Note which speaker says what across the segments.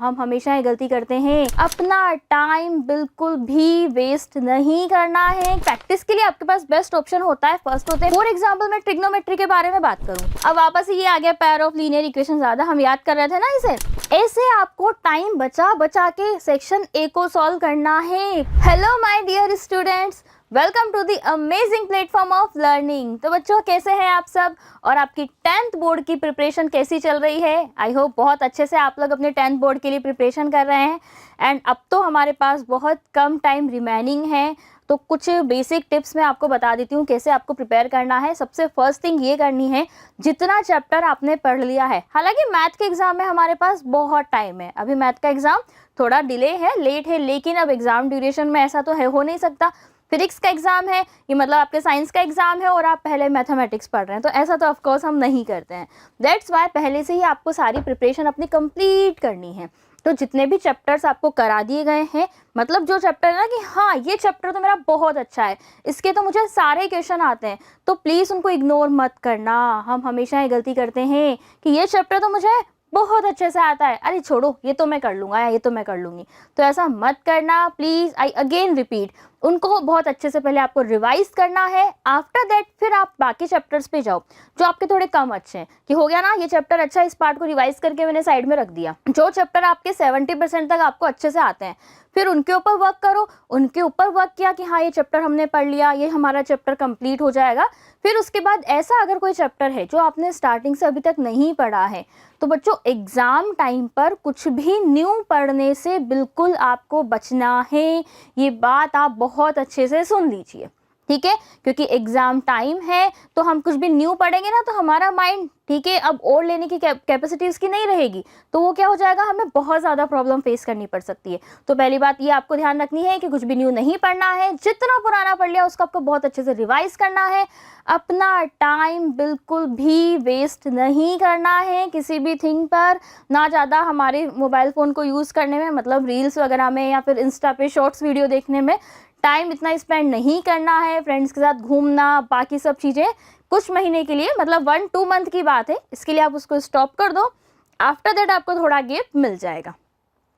Speaker 1: हम हमेशा ये गलती करते हैं, अपना टाइम बिल्कुल भी वेस्ट नहीं करना है। प्रैक्टिस के लिए आपके पास बेस्ट ऑप्शन होता है, फर्स्ट होते हैं। फॉर एग्जाम्पल मैं ट्रिग्नोमेट्री के बारे में बात करूँ, अब वापस ये आ गया पेयर ऑफ लीनियर इक्वेशन, ज्यादा हम याद कर रहे थे ना इसे। ऐसे आपको टाइम बचा बचा के सेक्शन ए को सॉल्व करना है। Hello my dear students, welcome to the amazing platform of learning. तो बच्चों कैसे हैं आप सब, और आपकी 10th बोर्ड की प्रिपरेशन कैसी चल रही है। आई होप बहुत अच्छे से आप लोग अपने 10th बोर्ड के लिए प्रिपरेशन कर रहे हैं। एंड अब तो हमारे पास बहुत कम टाइम रिमेनिंग है, तो कुछ बेसिक टिप्स मैं आपको बता देती हूँ कैसे आपको प्रिपेयर करना है। सबसे फर्स्ट थिंग ये करनी है, जितना चैप्टर आपने पढ़ लिया है, हालांकि मैथ के एग्जाम में हमारे पास बहुत टाइम है, अभी मैथ का एग्जाम थोड़ा डिले है, लेट है, लेकिन अब एग्जाम ड्यूरेशन में ऐसा तो है हो नहीं सकता। फिजिक्स का एग्जाम है, ये मतलब आपके साइंस का एग्जाम है और आप पहले मैथमेटिक्स पढ़ रहे हैं, तो ऐसा तो ऑफकोर्स हम नहीं करते हैं। दैट्स वाई पहले से ही आपको सारी प्रिपरेशन अपनी कंप्लीट करनी है। तो जितने भी चैप्टर्स आपको करा दिए गए हैं, मतलब जो चैप्टर है ना कि हाँ ये चैप्टर तो मेरा बहुत अच्छा है, इसके तो मुझे सारे क्वेश्चन आते हैं, तो प्लीज़ उनको इग्नोर मत करना। हम हमेशा ये गलती करते हैं कि ये चैप्टर तो मुझे बहुत अच्छे से आता है, अरे छोड़ो ये तो मैं कर लूँगा या ये तो मैं कर लूँगी, तो ऐसा मत करना प्लीज़। आई अगेन रिपीट, उनको बहुत अच्छे से पहले आपको रिवाइज करना है। आफ्टर दैट फिर आप बाकी चैप्टर्स पे जाओ जो आपके थोड़े कम अच्छे हैं, कि हो गया ना ये चैप्टर अच्छा, इस पार्ट को रिवाइज करके मैंने साइड में रख दिया। जो चैप्टर आपके 70% तक आपको अच्छे से आते हैं, फिर उनके ऊपर वर्क करो। उनके ऊपर वर्क किया कि हाँ ये चैप्टर हमने पढ़ लिया, ये हमारा चैप्टर कंप्लीट हो जाएगा। फिर उसके बाद ऐसा अगर कोई चैप्टर है जो आपने स्टार्टिंग से अभी तक नहीं पढ़ा है, तो बच्चों एग्ज़ाम टाइम पर कुछ भी न्यू पढ़ने से बिल्कुल आपको बचना है। ये बात आप बहुत अच्छे से सुन लीजिए, ठीक है, क्योंकि एग्ज़ाम टाइम है, तो हम कुछ भी न्यू पढ़ेंगे ना तो हमारा माइंड, ठीक है, अब और लेने की कैपेसिटी उसकी नहीं रहेगी, तो वो क्या हो जाएगा, हमें बहुत ज़्यादा प्रॉब्लम फेस करनी पड़ सकती है। तो पहली बात ये आपको ध्यान रखनी है कि कुछ भी न्यू नहीं पढ़ना है, जितना पुराना पढ़ लिया उसको आपको बहुत अच्छे से रिवाइज करना है। अपना टाइम बिल्कुल भी वेस्ट नहीं करना है किसी भी थिंग पर, ना ज़्यादा हमारे मोबाइल फ़ोन को यूज़ करने में, मतलब रील्स वगैरह में या फिर इंस्टा पे शॉर्ट्स वीडियो देखने में टाइम इतना स्पेंड नहीं करना है। फ्रेंड्स के साथ घूमना, बाकी सब चीज़ें कुछ महीने के लिए, मतलब 1-2 मंथ की बात है, इसके लिए आप उसको स्टॉप कर दो। आफ्टर दैट आपको थोड़ा गैप मिल जाएगा,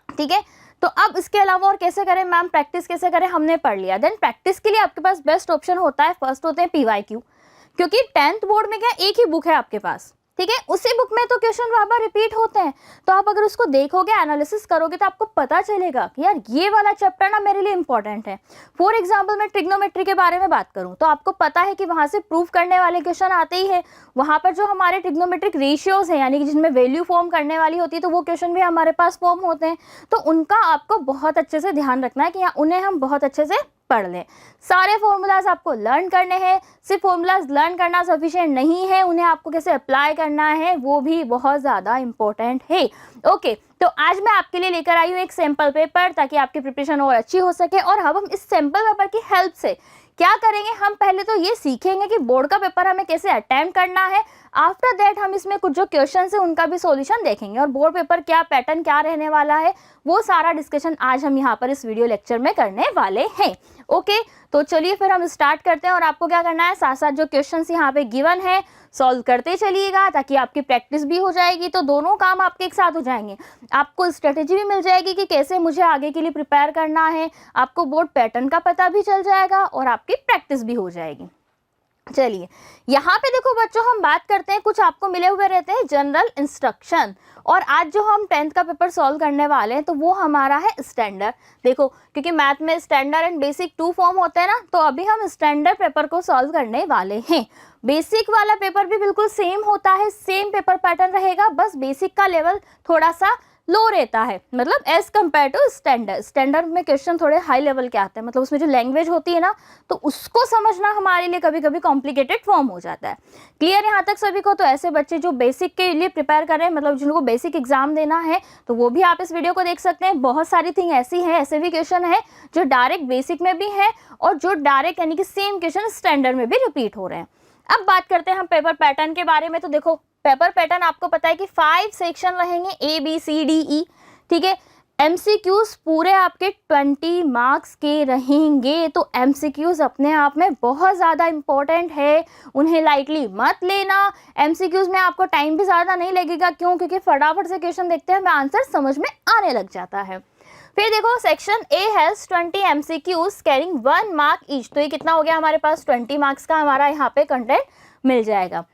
Speaker 1: ठीक है। तो अब इसके अलावा और कैसे करें मैम, प्रैक्टिस कैसे करें, हमने पढ़ लिया। देन प्रैक्टिस के लिए आपके पास बेस्ट ऑप्शन होता है, फर्स्ट होते हैं PYQ, क्योंकि 10th बोर्ड में क्या एक ही बुक है आपके पास, ठीक है, उसी बुक में तो क्वेश्चन बार बार रिपीट होते हैं। तो आप अगर उसको देखोगे, एनालिसिस करोगे, तो आपको पता चलेगा कि यार ये वाला चैप्टर ना मेरे लिए इंपॉर्टेंट है। फॉर एग्जांपल मैं ट्रिग्नोमेट्री के बारे में बात करूं, तो आपको पता है कि वहां से प्रूफ करने वाले क्वेश्चन आते ही है। वहां पर जो हमारे ट्रिग्नोमेट्रिक रेशियोज हैं, यानी कि जिनमें वैल्यू फॉर्म करने वाली होती है, तो वो क्वेश्चन भी हमारे पास फॉर्म होते हैं। तो उनका आपको बहुत अच्छे से ध्यान रखना है कि उन्हें हम बहुत अच्छे से पढ़ लें। सारे फॉर्मूलाज आपको लर्न करने हैं, सिर्फ फॉर्मूलाज लर्न करना सफिशिएंट नहीं है, उन्हें आपको कैसे अप्लाई करना है वो भी बहुत ज़्यादा इंपॉर्टेंट है। ओके, तो आज मैं आपके लिए लेकर आई हूँ एक सैम्पल पेपर, ताकि आपकी प्रिपरेशन और अच्छी हो सके। और अब हम इस सैम्पल पेपर की हेल्प से क्या करेंगे, हम पहले तो ये सीखेंगे कि बोर्ड का पेपर हमें कैसे अटेम्प्ट करना है। आफ्टर दैट हम इसमें कुछ जो क्वेश्चन है उनका भी सॉल्यूशन देखेंगे, और बोर्ड पेपर क्या पैटर्न क्या रहने वाला है वो सारा डिस्कशन आज हम यहाँ पर इस वीडियो लेक्चर में करने वाले हैं। ओके, तो चलिए फिर हम स्टार्ट करते हैं। और आपको क्या करना है, साथ साथ जो क्वेश्चंस यहाँ पे गिवन है सॉल्व करते चलिएगा, ताकि आपकी प्रैक्टिस भी हो जाएगी, तो दोनों काम आपके एक साथ हो जाएंगे। आपको स्ट्रेटेजी भी मिल जाएगी कि कैसे मुझे आगे के लिए प्रिपेयर करना है, आपको बोर्ड पैटर्न का पता भी चल जाएगा और आपकी प्रैक्टिस भी हो जाएगी। चलिए यहाँ पे देखो बच्चों, हम बात करते हैं, कुछ आपको मिले हुए रहते हैं जनरल इंस्ट्रक्शन, और आज जो हम 10th का पेपर सॉल्व करने वाले हैं तो वो हमारा है स्टैंडर्ड। देखो, क्योंकि मैथ में स्टैंडर्ड एंड बेसिक 2 फॉर्म होते हैं ना, तो अभी हम स्टैंडर्ड पेपर को सॉल्व करने वाले हैं। बेसिक वाला पेपर भी बिल्कुल सेम होता है, सेम पेपर पैटर्न रहेगा, बस बेसिक का लेवल थोड़ा सा लो रहता है, मतलब as compare to standard. Standard में क्वेश्चन थोड़े हाई लेवल के आते हैं, मतलब उसमें जो लैंग्वेज होती है ना, तो उसको समझना हमारे लिए कभी कभी कॉम्प्लिकेटेड फॉर्म हो जाता है। क्लियर यहाँ तक सभी को? तो ऐसे बच्चे जो बेसिक के लिए प्रिपेयर कर रहे हैं, मतलब जिनको बेसिक एग्जाम देना है, तो वो भी आप इस वीडियो को देख सकते हैं। बहुत सारी थिंग ऐसी है, ऐसे भी क्वेश्चन है जो डायरेक्ट बेसिक में भी है और जो डायरेक्ट यानी कि सेम क्वेश्चन स्टैंडर्ड में भी रिपीट हो रहे हैं। अब बात करते हैं हम पेपर पैटर्न के बारे में। तो देखो, पेपर पैटर्न आपको पता है कि 5 सेक्शन रहेंगे, A B C D E, ठीक है। MCQs पूरे आपके 20 मार्क्स के रहेंगे, तो MCQs अपने आप में बहुत ज़्यादा इम्पोर्टेंट है, उन्हें लाइटली मत लेना। MCQs में आपको टाइम भी ज़्यादा नहीं लगेगा, क्यों? क्योंकि फटाफट से क्वेश्चन देखते हैं, हमें आंसर समझ में आने लग जाता है। फिर देखो section A has 20 MCQs carrying 1 mark each, तो ये कितना हो गया हमारे पास? 20 मार्क्स का हमारा यहाँ पे कंटेंट मिल जाएगा।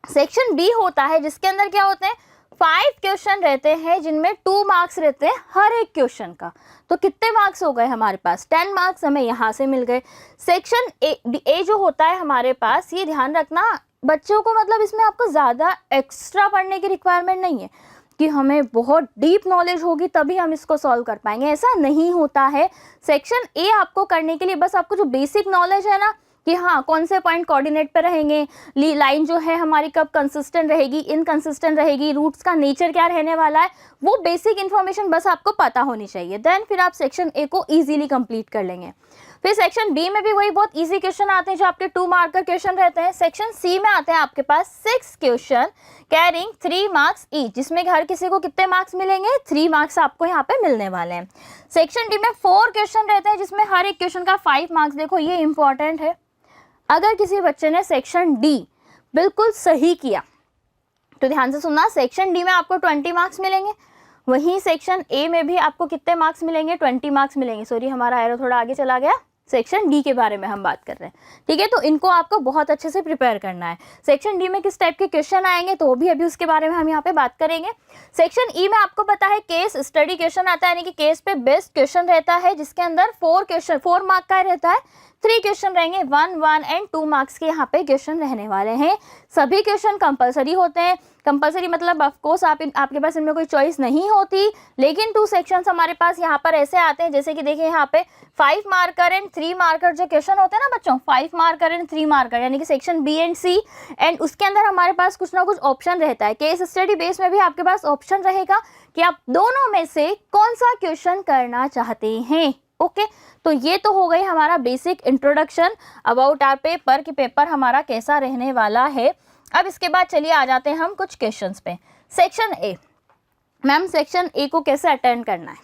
Speaker 1: सेक्शन बी होता है जिसके अंदर क्या होते हैं? 5 क्वेश्चन रहते हैं जिनमें 2 मार्क्स रहते हैं हर एक क्वेश्चन का। तो कितने मार्क्स हो गए हमारे पास? 10 मार्क्स हमें यहाँ से मिल गए। सेक्शन ए जो होता है हमारे पास, ये ध्यान रखना बच्चों को, मतलब इसमें आपको ज़्यादा एक्स्ट्रा पढ़ने की रिक्वायरमेंट नहीं है कि हमें बहुत डीप नॉलेज होगी तभी हम इसको सॉल्व कर पाएंगे, ऐसा नहीं होता है। सेक्शन ए आपको करने के लिए बस आपको जो बेसिक नॉलेज है ना, कि हाँ कौन से पॉइंट कोऑर्डिनेट पे रहेंगे, लाइन जो है हमारी कब कंसिस्टेंट रहेगी, इनकंसिस्टेंट रहेगी, रूट्स का नेचर क्या रहने वाला है, वो बेसिक इन्फॉर्मेशन बस आपको पता होनी चाहिए। देन फिर आप सेक्शन ए को इजीली कंप्लीट कर लेंगे। फिर सेक्शन बी में भी वही बहुत इजी क्वेश्चन आते हैं जो आपके 2 मार्क का क्वेश्चन रहते हैं। सेक्शन सी में आते हैं आपके पास 6 क्वेश्चन कैरिंग 3 मार्क्स ईच, जिसमें हर किसी को कितने मार्क्स मिलेंगे? 3 मार्क्स आपको यहाँ पे मिलने वाले हैं। सेक्शन डी में 4 क्वेश्चन रहते हैं जिसमें हर एक क्वेश्चन का 5 मार्क्स। देखो ये इंपॉर्टेंट है, अगर किसी बच्चे ने सेक्शन डी बिल्कुल सही किया तो ध्यान से सुनना, सेक्शन डी में आपको 20 मार्क्स मिलेंगे, वहीं सेक्शन ए में भी आपको कितने मार्क्स मिलेंगे? 20 मार्क्स मिलेंगे। सॉरी हमारा एरो थोड़ा आगे चला गया, सेक्शन डी के बारे में हम बात कर रहे हैं, ठीक है। तो इनको आपको बहुत अच्छे से प्रिपेयर करना है। सेक्शन डी में किस टाइप के क्वेश्चन आएंगे तो भी अभी उसके बारे में हम यहाँ पे बात करेंगे। सेक्शन ई में आपको पता है केस स्टडी क्वेश्चन आता है, यानी कि केस पे बेस्ड क्वेश्चन रहता है, जिसके अंदर 4 मार्क का रहता है, 3 क्वेश्चन रहेंगे, 1 एंड 2 मार्क्स के यहाँ पे क्वेश्चन रहने वाले हैं। सभी क्वेश्चन कंपलसरी होते हैं। कंपलसरी मतलब ऑफ कोर्स आपके पास इनमें कोई चॉइस नहीं होती, लेकिन 2 सेक्शंस हमारे पास यहाँ पर ऐसे आते हैं, जैसे कि देखिए यहाँ पे 5 मार्कर एंड 3 मार्कर जो क्वेश्चन होते हैं ना बच्चों, 5 मार्कर एंड 3 मार्कर, यानी कि section B and C, and उसके अंदर हमारे पास कुछ ना कुछ ऑप्शन रहता है। केस स्टडी बेस में भी आपके पास ऑप्शन रहेगा कि आप दोनों में से कौन सा क्वेश्चन करना चाहते हैं। ओके, तो ये तो हो गई हमारा basic introduction about our paper, कि पेपर हमारा कैसा रहने वाला है। अब इसके बाद चलिए आ जाते हैं हम कुछ क्वेश्चंस पे। Section A, ma'am section A को कैसे अटेंड करना है?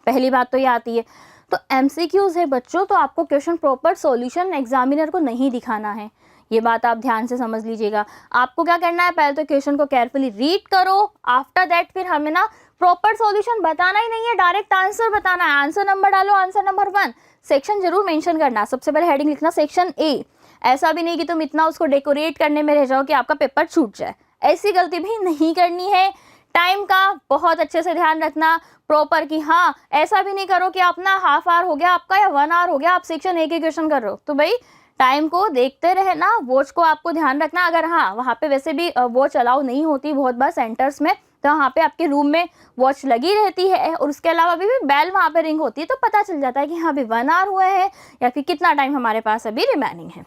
Speaker 1: पहली बात तो ये आती है, तो MCQs है बच्चों, तो आपको क्वेश्चन प्रॉपर सॉल्यूशन एग्जामिनर को नहीं दिखाना है, ये बात आप ध्यान से समझ लीजिएगा। आपको क्या करना है, पहले तो क्वेश्चन को केयरफुली रीड करो, आफ्टर दैट फिर हमें ना प्रॉपर सॉल्यूशन बताना ही नहीं है, डायरेक्ट आंसर बताना है। आंसर नंबर डालो, आंसर नंबर 1, सेक्शन जरूर मेंशन करना। सबसे पहले हेडिंग लिखना सेक्शन ए, ऐसा भी नहीं कि तुम इतना उसको डेकोरेट करने में रह जाओ कि आपका पेपर छूट जाए, ऐसी गलती भी नहीं करनी है। टाइम का बहुत अच्छे से ध्यान रखना प्रॉपर, कि हाँ ऐसा भी नहीं करो कि अपना हाफ आवर हो गया आपका या 1 आवर हो गया, आप सेक्शन ए के क्वेश्चन कर रहे हो, तो भाई टाइम को देखते रहना, वॉच को आपको ध्यान रखना। अगर हाँ वहाँ पे वैसे भी वॉच अलाउ नहीं होती बहुत बार सेंटर्स में, तो वहाँ पे आपके रूम में वॉच लगी रहती है, और उसके अलावा भी बेल वहाँ पे रिंग होती है, तो पता चल जाता है कि हाँ अभी 1 आवर हुए हैं या फिर कितना टाइम हमारे पास अभी रिमेनिंग है।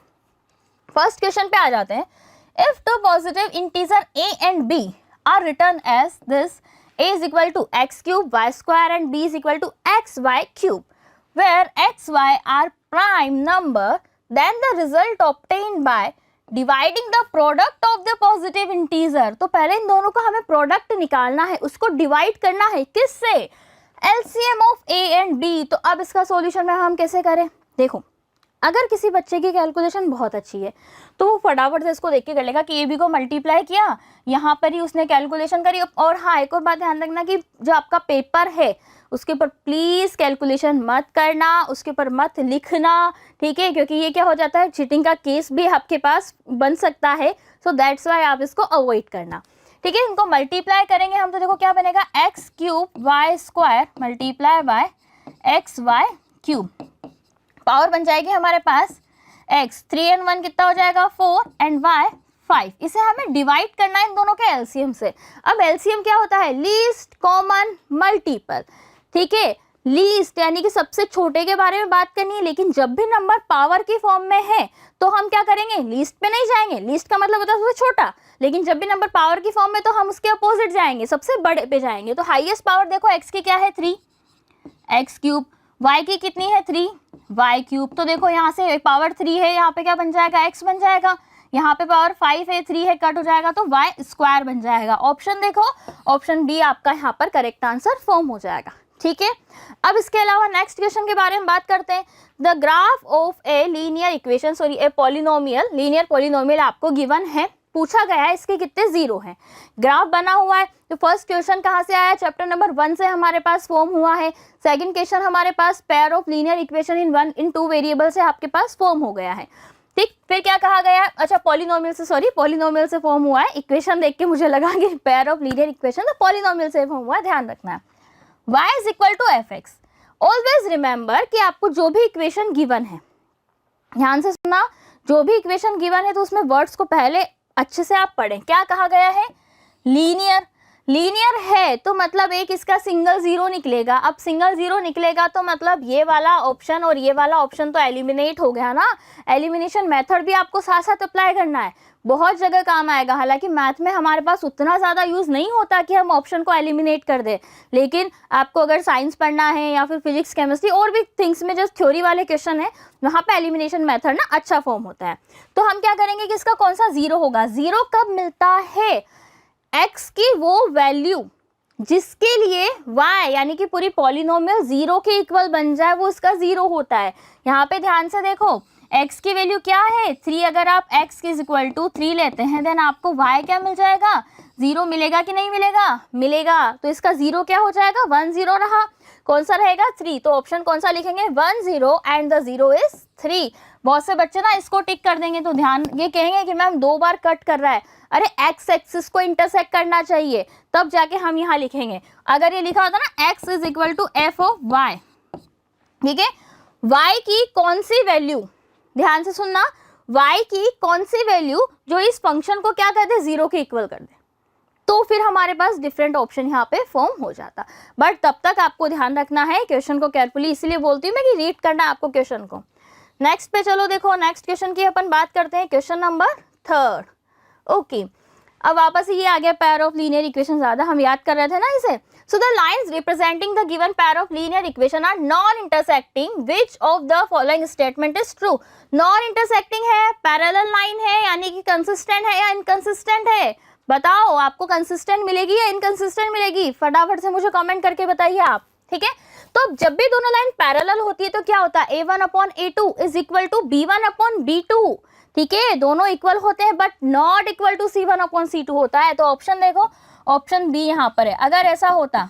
Speaker 1: फर्स्ट क्वेश्चन पे आ जाते हैं। If 2 positive integer a and b are written as this, a is equal to x cube y square and b is equal to xy cube, where xy are prime number, then the result obtained by dividing the product of the positive integer। तो पहले इन दोनों का हमें product निकालना है, उसको divide करना है किससे? LCM of a and b। तो अब इसका सॉल्यूशन में हम कैसे करें? देखो, अगर किसी बच्चे की कैलकुलेशन बहुत अच्छी है तो वो फटाफट से इसको देख के कर लेगा कि ए बी को मल्टीप्लाई किया, यहाँ पर ही उसने कैलकुलेशन करी। और हाँ एक और बात ध्यान रखना कि जो आपका पेपर है उसके ऊपर प्लीज़ कैलकुलेशन मत करना, उसके ऊपर मत लिखना, ठीक है, क्योंकि ये क्या हो जाता है, चीटिंग का केस भी आपके पास बन सकता है। सो दैट्स वाई आप इसको अवॉइड करना, ठीक है। इनको मल्टीप्लाई करेंगे हम, तो देखो क्या बनेगा, x cube y square multiply by x y cube, power बन जाएगी हमारे पास x, 3 and 1 कितना हो जाएगा 4 and y 5। इसे हमें डिवाइड करना है इन दोनों के एलसीएम से। अब एलसीएम क्या होता है, लीस्ट कॉमन मल्टीपल, ठीक है। लीस्ट यानी कि सबसे छोटे के बारे में बात करनी है, लेकिन जब भी नंबर पावर की फॉर्म में है तो हम क्या करेंगे, लीस्ट पे नहीं जाएंगे, लीस्ट का मतलब होता है सबसे छोटा, लेकिन जब भी नंबर पावर की फॉर्म में तो हम उसके अपोजिट जाएंगे, सबसे बड़े पे जाएंगे। तो हाईएस्ट पावर देखो x की क्या है 3, एक्स क्यूब, y की कितनी है 3, y क्यूब। तो देखो यहाँ से पावर 3 है, यहाँ पे क्या बन जाएगा x बन जाएगा, यहाँ पे पावर 5 है, 3 है, कट हो जाएगा तो y स्क्वायर बन जाएगा। ऑप्शन देखो, ऑप्शन डी आपका यहाँ पर करेक्ट आंसर फॉर्म हो जाएगा, ठीक है। अब इसके अलावा नेक्स्ट क्वेश्चन के बारे में बात करते हैं। The graph of a linear equation, sorry a polynomial, linear polynomial आपको गिवन है, पूछा गया है इसके कितने जीरो हैं, ग्राफ बना हुआ है। तो फर्स्ट क्वेश्चन कहाँ से आया, चैप्टर नंबर 1 से हमारे पास फॉर्म हुआ है। सेकंड क्वेश्चन हमारे पास pair of linear equation in 2 variable से आपके पास फॉर्म हो गया है। ठीक, फिर क्या कहा गया, अच्छा पॉलिनोमियल से, सॉरी पॉलिनोमियल से फॉर्म हुआ है। इक्वेशन देख के मुझे लगा कि पेयर ऑफ लीनियर इक्वेशन तो पॉलिनोमियल से फॉर्म हुआ है, ध्यान रखना है। y is equal to f x. Always remember कि आपको जो भी इक्वेशन गिवन है, ध्यान से सुनना, जो भी इक्वेशन गिवन है तो उसमें वर्ड्स को पहले अच्छे से आप पढ़ें। क्या कहा गया है, लीनियर, लीनियर है तो मतलब एक इसका सिंगल जीरो निकलेगा। अब सिंगल जीरो निकलेगा तो मतलब ये वाला ऑप्शन और ये वाला ऑप्शन तो एलिमिनेट हो गया ना। एलिमिनेशन मेथड भी आपको साथ साथ अप्लाई करना है, बहुत जगह काम आएगा। हालांकि मैथ में हमारे पास उतना ज़्यादा यूज़ नहीं होता कि हम ऑप्शन को एलिमिनेट कर दें, लेकिन आपको अगर साइंस पढ़ना है या फिर फिजिक्स केमिस्ट्री और भी थिंग्स में जो थ्योरी वाले क्वेश्चन है वहाँ पे एलिमिनेशन मेथड ना अच्छा फॉर्म होता है। तो हम क्या करेंगे कि इसका कौन सा जीरो होगा, जीरो कब मिलता है, एक्स की वो वैल्यू जिसके लिए y यानी कि पूरी पॉलिनोमियल जीरो के इक्वल बन जाए वो इसका जीरो होता है। यहाँ पे ध्यान से देखो, x की वैल्यू क्या है 3, अगर आप x इज इक्वल टू 3 लेते हैं देन आपको y क्या मिल जाएगा, जीरो मिलेगा कि नहीं मिलेगा, मिलेगा। तो इसका जीरो क्या हो जाएगा, 1 0 रहा, कौन सा रहेगा 3, तो ऑप्शन कौन सा लिखेंगे 1 0 एंड द जीरो इज 3। बहुत से बच्चे ना इसको टिक कर देंगे तो ध्यान ये कहेंगे कि मैम 2 बार कट कर रहा है, अरे एक्स एक्सिस को इंटरसेक्ट करना चाहिए तब जाके हम यहाँ लिखेंगे। अगर ये लिखा होता ना x is equal to f of y, ठीक है, वाई की कौन सी वैल्यू, ध्यान से सुनना, y की कौन सी वैल्यू जो इस फंक्शन को क्या कर दे, जीरो के इक्वल कर दे, तो फिर हमारे पास डिफरेंट ऑप्शन यहाँ पे फॉर्म हो जाता। बट तब तक आपको ध्यान रखना है क्वेश्चन को केयरफुली, इसलिए बोलती हूँ मैं कि रीड करना है आपको क्वेश्चन को। नेक्स्ट पे चलो देखो, नेक्स्ट क्वेश्चन की अपन बात करते हैं, क्वेश्चन नंबर 3। ओके, अब वापस ये आ गया पेयर ऑफ लीनियर इक्वेशन, ज्यादा हम याद कर रहे थे ना इसे। So the lines representing the given pair of linear equation are non intersecting, which of the following statement is true. Non intersecting है, पैरेलल लाइन है, यानी कि कंसिस्टेंट है या इनकंसिस्टेंट है, बताओ आपको कंसिस्टेंट मिलेगी या इनकंसिस्टेंट मिलेगी, फटाफट से मुझे कमेंट करके बताइए आप, ठीक है। तो जब भी दोनों लाइन पैरेलल होती है तो क्या होता है, a1/a2 is equal to b1/b2, ठीक है, दोनों इक्वल होते हैं but not equal to c1/c2 होता है। तो ऑप्शन देखो, ऑप्शन बी यहाँ पर है। अगर ऐसा होता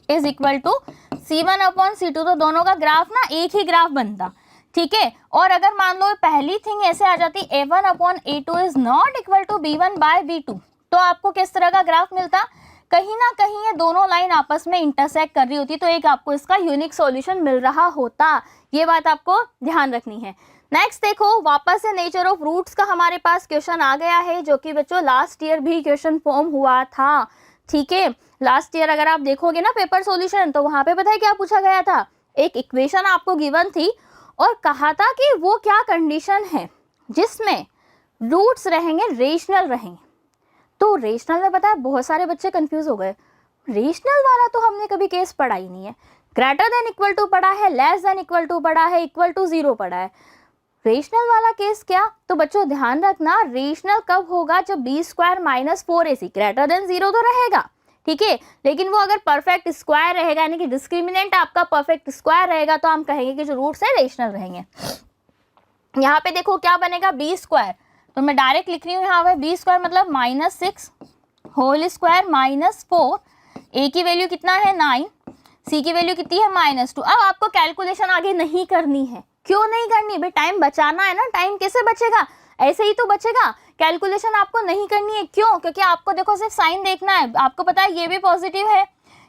Speaker 1: इज इक्वल टू c1/c2 तो दोनों का ग्राफ ना एक ही ग्राफ बनता, ठीक है। और अगर मान लो पहली थिंग ऐसे आ जाती a1/a2 is not equal to b1/b2, तो आपको किस तरह का ग्राफ मिलता, कहीं ना कहीं ये दोनों लाइन आपस में इंटरसेक्ट कर रही होती, तो एक आपको इसका यूनिक सॉल्यूशन मिल रहा होता। ये बात आपको ध्यान रखनी है। नेक्स्ट देखो, वापस से नेचर ऑफ रूट्स का हमारे पास क्वेश्चन आ गया है, जो कि बच्चों लास्ट ईयर भी क्वेश्चन फॉर्म हुआ था, ठीक है। लास्ट ईयर अगर आप देखोगे ना पेपर सॉल्यूशन, तो वहां पे पता है क्या पूछा गया था, एक इक्वेशन आपको गिवन थी और कहा था कि वो क्या कंडीशन है जिसमें रूट्स रहेंगे रेशनल रहेंगे। तो रेशनल में पता है बहुत सारे बच्चे कंफ्यूज हो गए, रेशनल वाला तो हमने कभी केस पढ़ा ही नहीं है, ग्रेटर देन इक्वल टू पढ़ा है, लेस देन इक्वल टू पढ़ा है, इक्वल टू 0 पढ़ा है, रेशनल वाला केस क्या। तो बच्चों ध्यान रखना, रेशनल कब होगा, जब b² - 4ac ग्रेटर देन 0 तो रहेगा, ठीक है, लेकिन वो अगर परफेक्ट स्क्वायर रहेगा, यानी कि डिस्क्रिमिनेंट आपका परफेक्ट स्क्वायर रहेगा, तो हम कहेंगे कि जो रूट्स है रेशनल रहेंगे। यहाँ पे देखो क्या बनेगा, b², तो मैं डायरेक्ट लिख रही हूँ यहाँ पे b² मतलब -6 होल स्क्वायर -4, a की वैल्यू कितना है 9, c की वैल्यू कितनी है -2। अब आपको कैलकुलेशन आगे नहीं करनी है, क्यों नहीं करनी भाई, टाइम बचाना है ना, टाइम कैसे बचेगा, ऐसे ही तो बचेगा, कैलकुलेशन आपको नहीं करनी है। क्यों, क्योंकि आपको देखो सिर्फ साइन देखना है, आपको पता है ये भी पॉजिटिव है,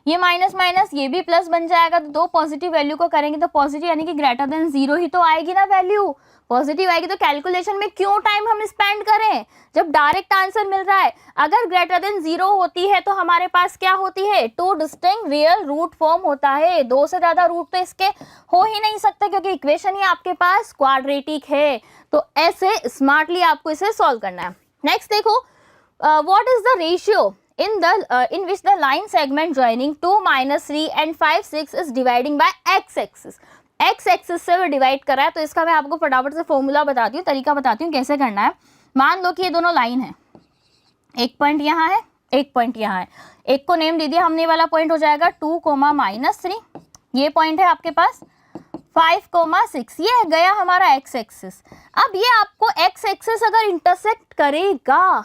Speaker 1: ये माइनस माइनस ये भी प्लस बन जाएगा, तो दो पॉजिटिव वैल्यू को करेंगे तो पॉजिटिव यानी कि ग्रेटर देन 0 ही तो आएगी ना, वैल्यू पॉजिटिव आएगी। तो कैलकुलेशन में क्यों टाइम हम स्पेंड करें जब डायरेक्ट आंसर मिल रहा है। अगर ग्रेटर देन 0 होती है तो हमारे पास क्या होती है, 2 डिस्टिंक्ट रियल रूट फॉर्म होता है, 2 से ज्यादा रूट तो इसके हो ही नहीं सकता, क्योंकि इक्वेशन ही आपके पास क्वाड्रेटिक है। तो ऐसे स्मार्टली आपको इसे सॉल्व करना है। नेक्स्ट देखो, what is the ratio in which the line segment joining 2, -3 and 5, 6 is dividing by x axis। x axis से वो डिवाइड करा है, तो इसका मैं आपको फटाफट से फॉर्मूला बताती हूँ, तरीका बताती हूँ कैसे करना है। मान लो कि ये दोनों लाइन है, एक पॉइंट यहाँ है एक पॉइंट यहाँ है, एक को नेम दे दिया हमने, वाला पॉइंट हो जाएगा 2, -3, ये पॉइंट है आपके पास 5, 6, ये गया हमारा एक्स एक्सिस। अब ये आपको एक्स एक्सिस अगर इंटरसेक्ट करेगा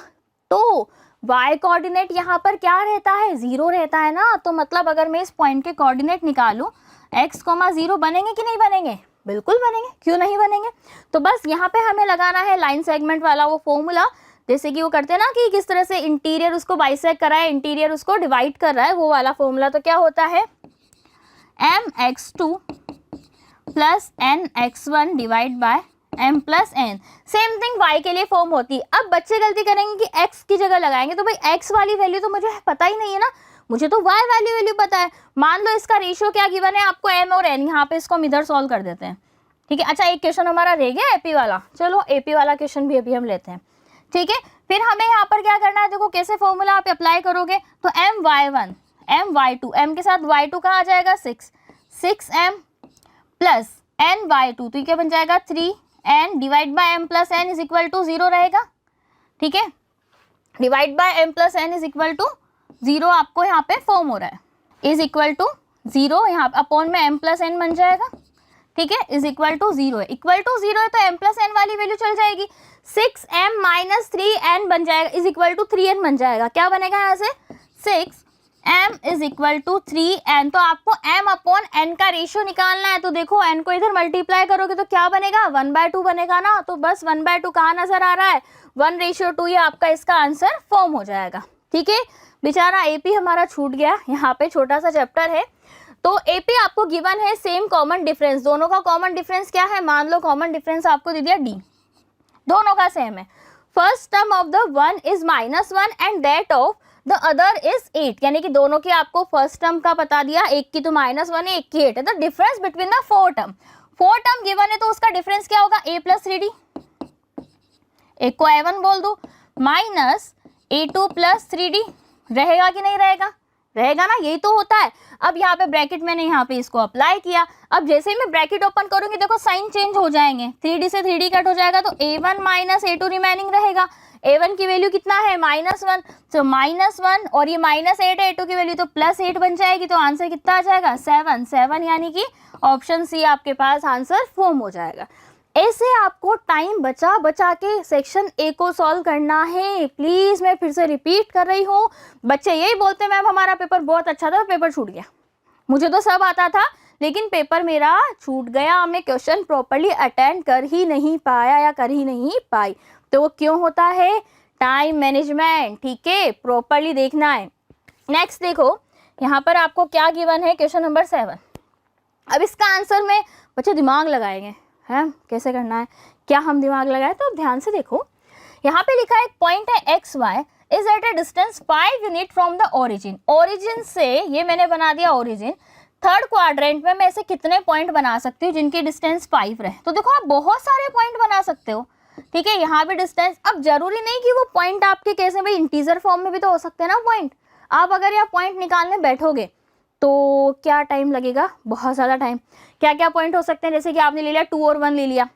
Speaker 1: तो y कोऑर्डिनेट यहाँ पर क्या रहता है, 0 रहता है ना। तो मतलब अगर मैं इस पॉइंट के कोऑर्डिनेट निकालूं x, 0 बनेंगे कि नहीं बनेंगे, बिल्कुल बनेंगे, क्यों नहीं बनेंगे। तो बस यहाँ पे हमें लगाना है लाइन सेगमेंट वाला वो फॉर्मूला, जैसे कि वो करते हैं ना कि किस तरह से इंटीरियर उसको बाइसेक्ट कर रहा है, इंटीरियर उसको डिवाइड कर रहा है, वो वाला फॉर्मूला। तो क्या होता है mx2 + nx1 divide by m + n। Same thing y के लिए फॉर्म होती है। अब बच्चे गलती करेंगे कि x की जगह लगाएंगे, तो भाई x वाली वैल्यू तो मुझे पता ही नहीं है ना, मुझे तो y वैल्यू पता है। मान लो इसका रेशियो क्या गिवन है आपको, m और n, यहाँ पे इसको हम इधर सॉल्व कर देते हैं, ठीक है। अच्छा, एक क्वेश्चन हमारा रह गया एपी वाला, चलो एपी वाला क्वेश्चन भी अभी हम लेते हैं, ठीक है। फिर हमें यहाँ पर क्या करना है, देखो कैसे फॉर्मूला आप अप्लाई करोगे। तो my1 my2, m के साथ y2 कहाँ आ जाएगा 6m + ny2, तो ये क्या बन जाएगा 3n divide by m + n = 0 रहेगा, ठीक है। डिवाइड बाय m + n = 0 आपको यहाँ पे फॉर्म हो रहा है, = 0, यहाँ अपॉन में m + n बन जाएगा, ठीक है, = 0 है, =0 है तो m + n वाली वैल्यू चल जाएगी, 6m - 3n बन जाएगा, = 3n बन जाएगा। क्या बनेगा यहाँ से 6m = 3n। तो आपको m/n का रेशियो निकालना है। तो देखो n को इधर मल्टीप्लाई करोगे तो क्या बनेगा 1/2 बनेगा ना। तो बस 1/2 कहाँ नजर आ रहा है, 1:2, ये आपका इसका आंसर फॉर्म हो जाएगा, ठीक है। बेचारा एपी हमारा छूट गया, यहाँ पे छोटा सा चैप्टर है। तो एपी आपको गिवन है सेम कॉमन डिफरेंस, दोनों का कॉमन डिफरेंस क्या है, मान लो कॉमन डिफरेंस आपको दे दिया d, दोनों का सेम है। First term of the one is -1 and that of the other is 8, यानी कि दोनों की आपको फर्स्ट टर्म का बता दिया, एक की तो -1 है, एक की 8 है। The difference between the 4 term given है, तो उसका डिफरेंस क्या होगा a + 3d, एक को a1 बोल दो, -a2 + 3d, रहेगा कि नहीं रहेगा, रहेगा ना, यही तो होता है। अब यहाँ पे ब्रैकेट मैंने यहाँ पे इसको अप्लाई किया, अब जैसे ही मैं ब्रैकेट ओपन करूंगी देखो साइन चेंज हो जाएंगे, 3d से 3d कट हो जाएगा, तो a1 - a2 रिमेनिंग रहेगा। a1 की वैल्यू कितना है -1, तो -1 और ये -8 है, a2 की वैल्यू तो +8 बन जाएगी। तो आंसर कितना आ जाएगा 7, यानी कि ऑप्शन सी आपके पास आंसर फॉर्म हो जाएगा। ऐसे आपको टाइम बचा बचा के सेक्शन ए को सॉल्व करना है। प्लीज मैं फिर से रिपीट कर रही हूँ, बच्चे यही बोलते मैम हमारा पेपर बहुत अच्छा था, पेपर छूट गया, मुझे तो सब आता था लेकिन पेपर मेरा छूट गया, मैं क्वेश्चन प्रॉपर्ली अटेंड कर ही नहीं पाया या कर ही नहीं पाई। तो वो क्यों होता है, टाइम मैनेजमेंट, ठीक है, प्रॉपर्ली देखना है। नेक्स्ट देखो यहाँ पर आपको क्या गिवन है, क्वेश्चन नंबर 7। अब इसका आंसर में बच्चे दिमाग लगाएंगे, है कैसे करना है, क्या हम दिमाग लगाए, तो ध्यान से देखो। यहाँ पे लिखा है एक पॉइंट है xy is at a distance 5 unit from the origin, origin से ये मैंने बना दिया ओरिजिन, थर्ड क्वाड्रेंट में मैं ऐसे कितने पॉइंट बना सकती हूँ जिनकी डिस्टेंस 5 रहे। तो देखो आप बहुत सारे पॉइंट बना सकते हो, ठीक है। यहाँ भी डिस्टेंस, अब जरूरी नहीं कि वो पॉइंट आपके कैसे भाई इंटीजर फॉर्म में भी तो हो सकते हैं ना पॉइंट। आप अगर यहाँ पॉइंट निकालने बैठोगे तो क्या टाइम लगेगा, बहुत ज़्यादा टाइम। क्या क्या पॉइंट हो सकते हैं, जैसे कि आपने ले लिया 2 और 1 ले लिया,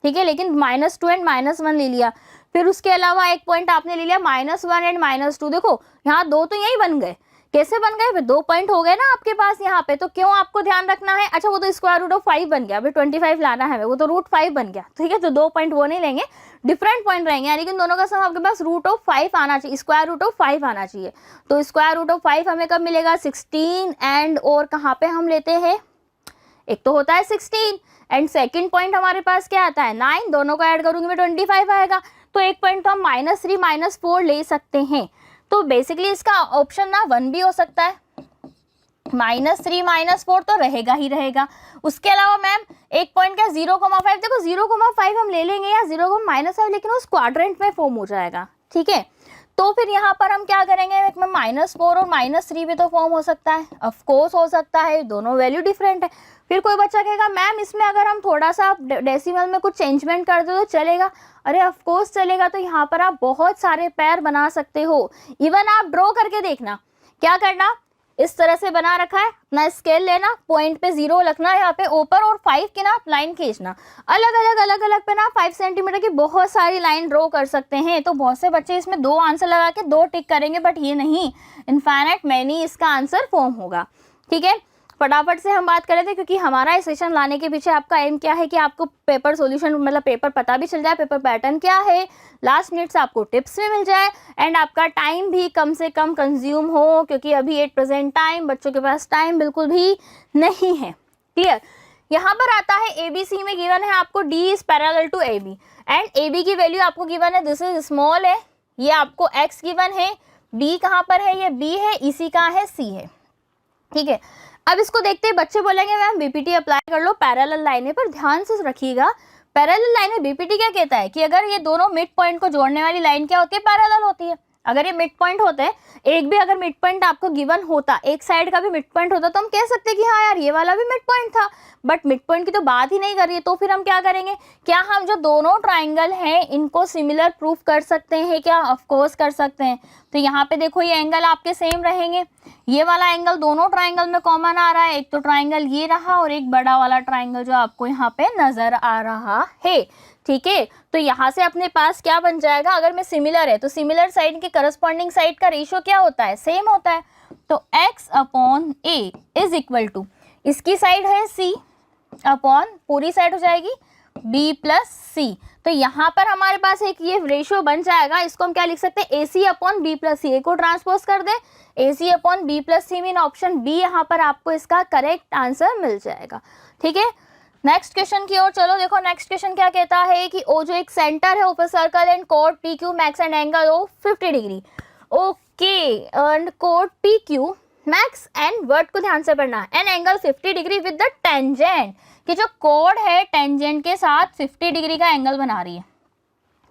Speaker 1: ठीक है, लेकिन -2 एंड -1 ले लिया। फिर उसके अलावा एक पॉइंट आपने ले लिया -1 एंड -2, देखो यहाँ 2 तो यही बन गए, कैसे बन गए, 2 पॉइंट हो गए ना आपके पास यहाँ पे। तो क्यों आपको ध्यान रखना है, अच्छा वो तो √5 बन गया, अभी 25 लाना है, वो तो √5 बन गया, ठीक है। तो 2 पॉइंट वो नहीं लेंगे, डिफरेंट पॉइंट रहेंगे, यानी कि दोनों का सम आपके पास √5 आना चाहिए, √5 आना चाहिए। तो √5 हमें कब मिलेगा 16 एंड, और कहाँ पे हम लेते हैं, एक तो होता है 16 एंड सेकंड पॉइंट हमारे पास क्या आता है 9, दोनों को ऐड करूंगी मैं 25 आएगा। तो एक पॉइंट तो हम -3 -4 ले सकते हैं। तो बेसिकली इसका ऑप्शन ना 1 भी हो सकता है, -3 -4 तो रहेगा ही रहेगा। उसके अलावा मैम एक पॉइंट का 0,5, देखो 0,5 हम ले लेंगे या 0,5, लेकिन उस क्वाड्रेंट में फॉर्म हो जाएगा, ठीक है। तो फिर यहाँ पर हम क्या करेंगे, एक में -4 और -3 भी तो फॉर्म हो सकता है, ऑफ कोर्स हो सकता है, दोनों वैल्यू डिफरेंट है। फिर कोई बच्चा कहेगा मैम इसमें अगर हम थोड़ा सा डेसिमल में कुछ चेंजमेंट कर दो तो चलेगा, अरे ऑफ कोर्स चलेगा। तो यहाँ पर आप बहुत सारे पेयर बना सकते हो, इवन आप ड्रॉ करके देखना। क्या करना, इस तरह से बना रखा है। अपना स्केल लेना, पॉइंट पे 0 रखना, यहाँ पे ऊपर और 5 की ना लाइन खींचना। अलग अलग पे ना 5 सेंटीमीटर की बहुत सारी लाइन ड्रॉ कर सकते हैं। तो बहुत से बच्चे इसमें 2 आंसर लगा के 2 टिक करेंगे, बट ये नहीं, इनफाइनाइट मैनी इसका आंसर फॉर्म होगा। ठीक है, फटाफट से हम बात करें थे, क्योंकि हमारा इस सेशन लाने के पीछे आपका एम क्या है कि आपको पेपर सॉल्यूशन मतलब पेपर पता भी चल जाए, पेपर पैटर्न क्या है, लास्ट मिनट से आपको टिप्स भी मिल जाए, एंड आपका टाइम भी कम से कम कंज्यूम हो, क्योंकि अभी एट प्रेजेंट टाइम बच्चों के पास टाइम बिल्कुल भी नहीं है। क्लियर। यहाँ पर आता है ABC में गिवन है आपको D is parallel to AB, and AB की वैल्यू आपको गिवन है, दिस इज स्मॉल है, ये आपको X गिवन है, D कहाँ पर है, ये B है, EC कहाँ है, C है। ठीक है, अब इसको देखते हैं, बच्चे बोलेंगे मैम BPT अप्लाई कर लो पैरेलल लाइनें, पर ध्यान से रखिएगा, पैरेलल लाइन में BPT क्या कहता है कि अगर ये दोनों मिड पॉइंट को जोड़ने वाली लाइन क्या होती है, पैरेलल होती है। अगर ये मिड पॉइंट होते हैं, एक भी अगर मिड पॉइंट आपको गिवन होता, एक साइड का भी मिड पॉइंट होता, तो हम कह सकते कि हाँ यार ये वाला भी मिड पॉइंट था, बट मिड पॉइंट की तो बात ही नहीं कर रही है, तो फिर हम क्या करेंगे, क्या हम जो दोनों ट्राइंगल हैं इनको सिमिलर प्रूफ कर सकते हैं क्या? ऑफ कोर्स कर सकते हैं। तो यहाँ पे देखो ये एंगल आपके सेम रहेंगे, ये वाला एंगल दोनों ट्राइंगल में कॉमन आ रहा है, एक तो ट्राइंगल ये रहा और एक बड़ा वाला ट्राइंगल जो आपको यहाँ पे नजर आ रहा है। ठीक है, तो यहाँ से अपने पास क्या बन जाएगा, अगर मैं सिमिलर है तो सिमिलर साइड के करस्पॉन्डिंग साइड का रेशियो क्या होता है, सेम होता है। तो x/a इज इक्वल टू, इसकी साइड है c अपॉन पूरी साइड हो जाएगी b प्लस c। तो यहाँ पर हमारे पास एक ये रेशियो बन जाएगा, इसको हम क्या लिख सकते हैं, ac upon b plus c, को ट्रांसपोज कर दे, ac upon b plus c mean option B, यहाँ पर आपको इसका करेक्ट आंसर मिल जाएगा। ठीक है, नेक्स्ट क्वेश्चन की ओर चलो। देखो नेक्स्ट क्वेश्चन क्या कहता है कि ओ जो एक सेंटर है of a circle and code PQ max and angle of 50 degree. Okay, and code PQ max and word को ध्यान से पढ़ना, and angle 50 degree with the tangent, कि जो कोड है टेंजेंट के साथ 50 डिग्री का एंगल बना रही है।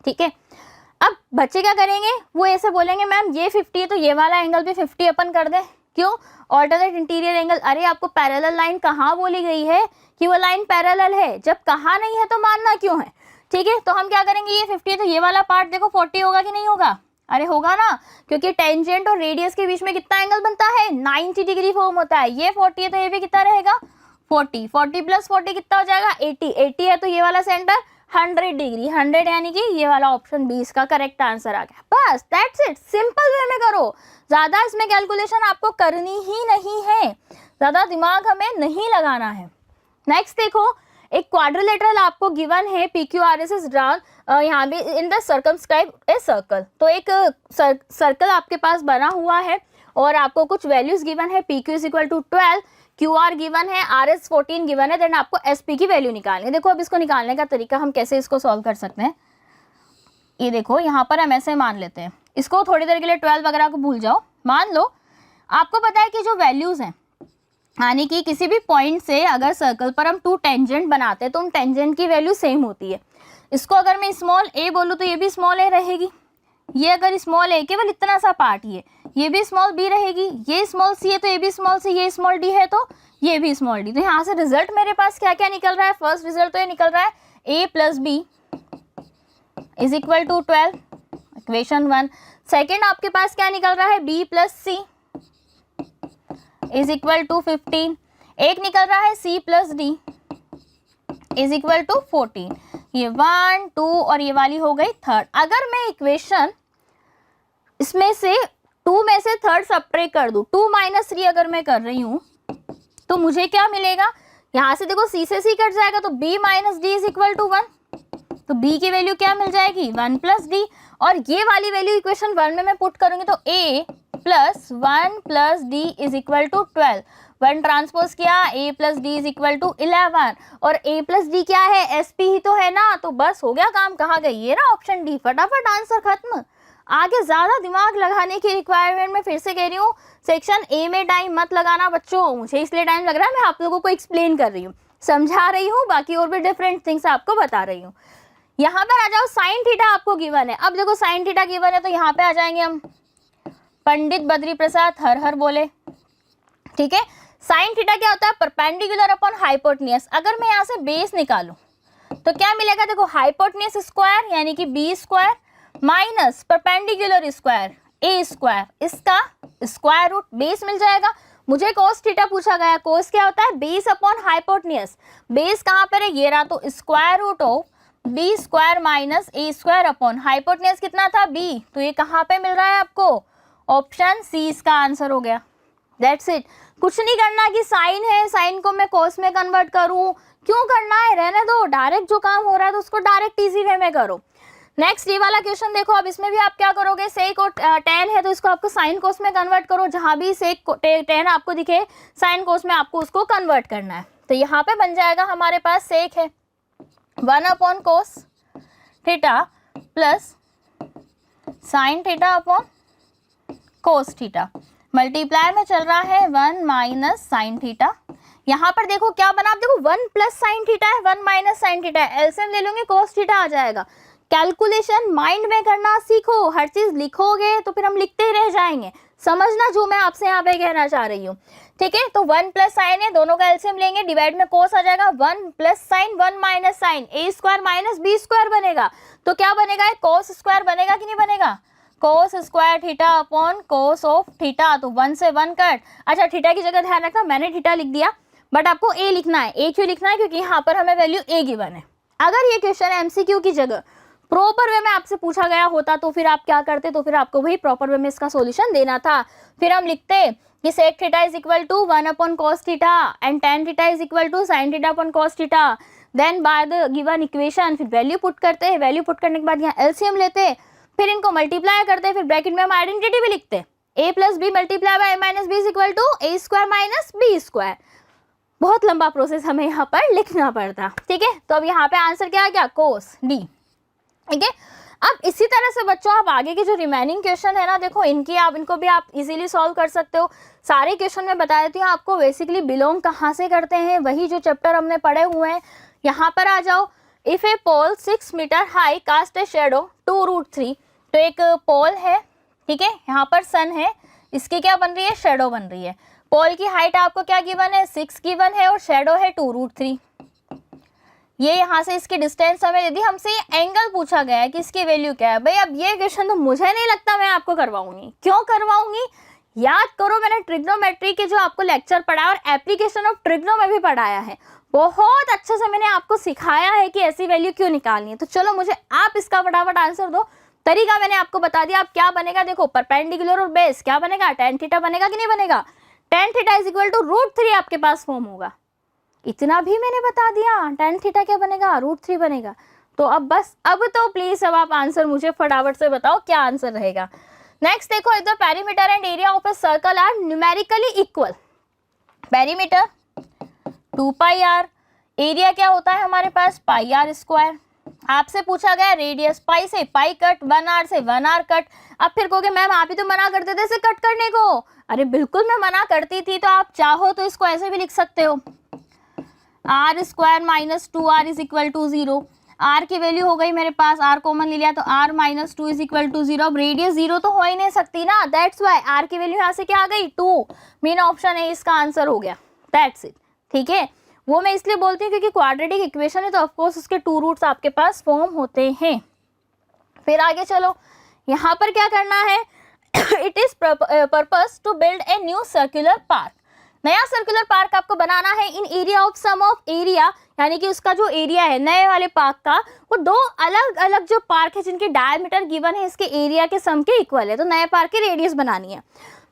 Speaker 1: ठीक है, अब बच्चे क्या करेंगे, वो ऐसे बोलेंगे मैम ये 50 है तो ये वाला एंगल भी 50 अपन कर दे, क्यों, ऑल्टरनेट इंटीरियर एंगल। अरे आपको पैरेलल लाइन कहाँ बोली गई है कि वो लाइन पैरेलल है, जब कहा नहीं है तो मानना क्यों है। ठीक है, तो हम क्या करेंगे, ये 50 है तो ये वाला पार्ट देखो 40 होगा कि नहीं होगा, अरे होगा ना, क्योंकि टेंजेंट और रेडियस के बीच में कितना एंगल बनता है, 90 डिग्री फॉर्म होता है। ये 40 है तो ये भी कितना रहेगा, 40, 40 प्लस 40 कितना हो जाएगा, 80, 80 है तो ये वाला सेंटर 100 डिग्री, 100 यानी कि ये वाला ऑप्शन बी इसका करेक्ट आंसर आ गया। बस दैट्स इट, सिंपल वे में करो, ज्यादा इसमें कैलकुलेशन आपको करनी ही नहीं है, ज्यादा दिमाग हमें नहीं लगाना है। नेक्स्ट देखो, एक क्वाड्रिलेटरल आपको गिवन है, PQRS इज ड्रॉन यहाँ भी in the circumscribe a circle. तो एक सर्कल आपके पास बना हुआ है और आपको कुछ वैल्यूज गिवन है, PQ is equal to 12, QR given है, RS 14 गिवन है, देन आपको SP की वैल्यू निकालनी है। देखो अब इसको निकालने का तरीका हम कैसे इसको सॉल्व कर सकते हैं, ये देखो यहाँ पर हम ऐसे मान लेते हैं, इसको थोड़ी देर के लिए 12 वगैरह को भूल जाओ। मान लो आपको पता है कि जो वैल्यूज हैं, यानी कि किसी भी पॉइंट से अगर सर्कल पर हम 2 टेंजेंट बनाते हैं तो उन टेंजेंट की वैल्यू सेम होती है। इसको अगर मैं स्मॉल a बोलूँ तो ये भी स्मॉल a रहेगी, ये अगर स्मॉल a केवल इतना सा पार्ट, ये भी स्मॉल b रहेगी, ये स्मॉल c है तो ये भी स्मॉल c, ये स्मॉल d है तो ये भी स्मॉल d। तो यहाँ से रिजल्ट मेरे पास क्या क्या निकल रहा है, फर्स्ट रिजल्ट तो ये निकल रहा है a plus B is equal to 12, equation 1। Second आपके पास क्या निकल रहा है, b plus C is equal to 15, एक निकल रहा है c plus D is equal to 14। ये 1 2 और ये वाली हो गई थर्ड। अगर मैं इक्वेशन इसमें से 2 में से थर्ड सब्ट्रैक्ट कर दूं, 2 - 3 अगर मैं कर रही हूँ तो मुझे क्या मिलेगा, यहाँ से देखो c से c कट जाएगा तो b - d is equal to 1, तो b की वैल्यू क्या मिल जाएगी, 1 प्लस डी, और ये वाली वैल्यू इक्वेशन 1 में मैं पुट करूंगी तो a plus 1 plus D is equal to 12, 1 transpose किया, a plus D is equal to 11, और a प्लस डी क्या है, SP ही तो है ना, तो बस हो गया काम, कहाँ गई, ये ना ऑप्शन डी, फटाफट आंसर खत्म। आगे ज्यादा दिमाग लगाने की रिक्वायरमेंट में फिर से कह रही हूँ, सेक्शन ए में टाइम मत लगाना बच्चों, मुझे इसलिए टाइम लग रहा है, मैं आप लोगों को एक्सप्लेन कर रही हूँ, समझा रही हूँ, बाकी और भी डिफरेंट थिंग्स आपको बता रही हूँ। यहाँ पर आ जाओ, साइन थीटा आपको गिवन है। अब देखो साइन थीटा गिवन है तो यहाँ पे आ जाएंगे हम, पंडित बद्री प्रसाद हर हर बोले। ठीक है, साइन थीटा क्या होता है, परपेंडिकुलर अपॉन हाइपोटेन्यूज। अगर मैं यहाँ से बेस निकालूं तो क्या मिलेगा, देखो हाइपोटेन्यूज स्क्वायर यानी कि B square minus perpendicular square A square, इसका स्क्वायर रूट, बेस मिल जाएगा, मुझे कोस थीटा पूछा गया। कोस क्या होता है? Base upon hypotenuse. बेस कहाँ पर है? ये रहा, तो square root of B square minus A square upon hypotenuse कितना था? बी, तो ये कहाँ पे मिल रहा है आपको? ऑप्शन सी इसका आंसर हो गया। That's it. कुछ नहीं करना कि साइन है, साइन को मैं कोस में कन्वर्ट करूं, क्यों करना है? रहने दो, डायरेक्ट जो काम हो रहा है तो उसको डायरेक्ट इजी वे में करो। नेक्स्ट ये वाला क्वेश्चन देखो, अब इसमें भी आप क्या करोगे? सेक और टेन है तो इसको आपको साइन कोस में कन्वर्ट करो। जहां भी सेक टेन आपको दिखे साइन कोस में आपको उसको कन्वर्ट करना है। तो यहाँ पे बन जाएगा हमारे पास सेक है 1 upon cos theta plus sign theta upon cos theta, multiply में चल रहा है 1 माइनस साइन थीटा। यहाँ पर देखो क्या बना, आप देखो 1 प्लस साइन थीटा है, 1 माइनस साइन थीटा है, एलसीएम ले लूंगी कोस थीटा आ जाएगा। कैलकुलेशन माइंड में करना सीखो, हर चीज लिखोगे तो फिर हम लिखते ही रह जाएंगे। समझना जो मैं आपसे यहाँ पे कहना चाह रही हूँ, ठीक है। तो 1 प्लस साइन है, दोनों का एलसीएम लेंगे, डिवाइड में कोस आ जाएगा, 1 प्लस साइन 1 माइनस साइन, ए स्क्वायर माइनस बी स्क्वायर बनेगा। तो क्या बनेगा? कोस स्क्वायर बनेगा कि नहीं बनेगा? Cos square theta upon cos of theta, तो 1 से 1 कट। अच्छा, थीटा की जगह ध्यान रखना, मैंने थीटा लिख दिया बट आपको ए लिखना है। ए क्यों लिखना है? क्योंकि यहाँ पर हमें वैल्यू ए गिवन है। अगर ये क्वेश्चन एमसीक्यू की जगह प्रॉपर वे में आपसे पूछा गया होता तो फिर आप क्या करते? तो फिर आपको वही प्रॉपर वे में इसका सॉल्यूशन देना था। फिर हम लिखते कि sec theta is equal to 1 upon cos theta and tan theta is equal to sine theta upon cos theta, then by the given equation फिर वैल्यू पुट करते हैं। वैल्यू पुट करने के बाद यहाँ एलसीएम लेते, फिर इनको मल्टीप्लाई करते, फिर ब्रैकेट में हम आइडेंटिटी भी लिखते, a plus B multiply by a minus B is equal to A square minus B square. बहुत लंबा प्रोसेस हमें यहाँ पर लिखना पड़ता, ठीक है। तो अब यहाँ पे आंसर क्या आ गया? कोस डी, ठीक है। अब इसी तरह से बच्चों आप आगे के जो रिमेनिंग क्वेश्चन है ना, देखो इनको भी आप इजीली सॉल्व कर सकते हो। सारे क्वेश्चन मैं बता देती हूँ आपको बेसिकली बिलोंग कहाँ से करते हैं, वही जो चैप्टर हमने पढ़े हुए हैं। यहाँ पर आ जाओ। If a pole 6 metre high cast a shadow 2√3, तो एक पोल है, ठीक है, यहाँ पर सन है, इसकी क्या बन रही है? शेडो बन रही है। पोल की हाइट आपको क्या गिवन है? 6 गिवन है और शेडो है 2√3। ये यहाँ से इसकी डिस्टेंस हमें यदि हमसे ये एंगल पूछा गया है कि इसकी वैल्यू क्या है, भाई अब ये क्वेश्चन तो मुझे नहीं लगता मैं आपको करवाऊंगी। क्यों करवाऊंगी? याद करो, मैंने ट्रिग्नोमेट्री के जो आपको लेक्चर पढ़ाया और एप्लीकेशन ऑफ ट्रिग्नो में भी पढ़ाया है, बहुत अच्छे से मैंने आपको सिखाया है कि ऐसी वैल्यू क्यों निकालनी है। तो चलो मुझे आप इसका फटाफट आंसर दो। तरीका मैंने आपको बता दिया। अब क्या बनेगा? देखो परपेंडिकुलर और बेस क्या बनेगा? टेन थीटा बनेगा कि नहीं बनेगा? Tan theta is equal to √3 आपके पास फॉर्म होगा। इतना भी मैंने बता दिया। टेन थीटा क्या बनेगा? √3 बनेगा। तो अब बस, अब तो प्लीज अब आप आंसर मुझे फटाफट से बताओ क्या आंसर रहेगा। नेक्स्ट देखो, if the perimeter and area of a circle are numerically equal, perimeter 2πr, area क्या होता है हमारे पास? πr²। आपसे पूछा गया रेडियस पाई से पाई कट, 1r से 1r कट। अब फिर कहोगे मैम आप ही तो मना करते थे इसे कट करने को। अरे बिल्कुल मैं मना करती थी, तो आप चाहो तो इसको ऐसे भी लिख सकते हो, r² minus 2r is equal to 0। r की वैल्यू हो गई मेरे पास, r कॉमन ले लिया तो r minus 2 is equal to 0। अब रेडियस 0 तो हो ही नहीं सकती ना, दैट्स वाई r की वैल्यू यहाँ से क्या आ गई? 2। मेन ऑप्शन है इसका आंसर हो गया, दैट्स इट, ठीक है। वो मैं इसलिए बोलती हूँ क्योंकि क्वाड्रेटिक इक्वेशन है तो ऑफकोर्स उसके 2 रूट्स आपके पास फॉर्म होते हैं। फिर आगे चलो, यहाँ पर क्या करना है? It is purpose to build a new circular park. नया सर्कुलर पार्क आपको बनाना है in area of sum of area, यानी कि उसका जो एरिया है नए वाले पार्क का, वो दो अलग अलग जो पार्क है जिनके डायमीटर गिवन है इसके एरिया के सम के इक्वल है। तो नए पार्क की रेडियस बनानी है।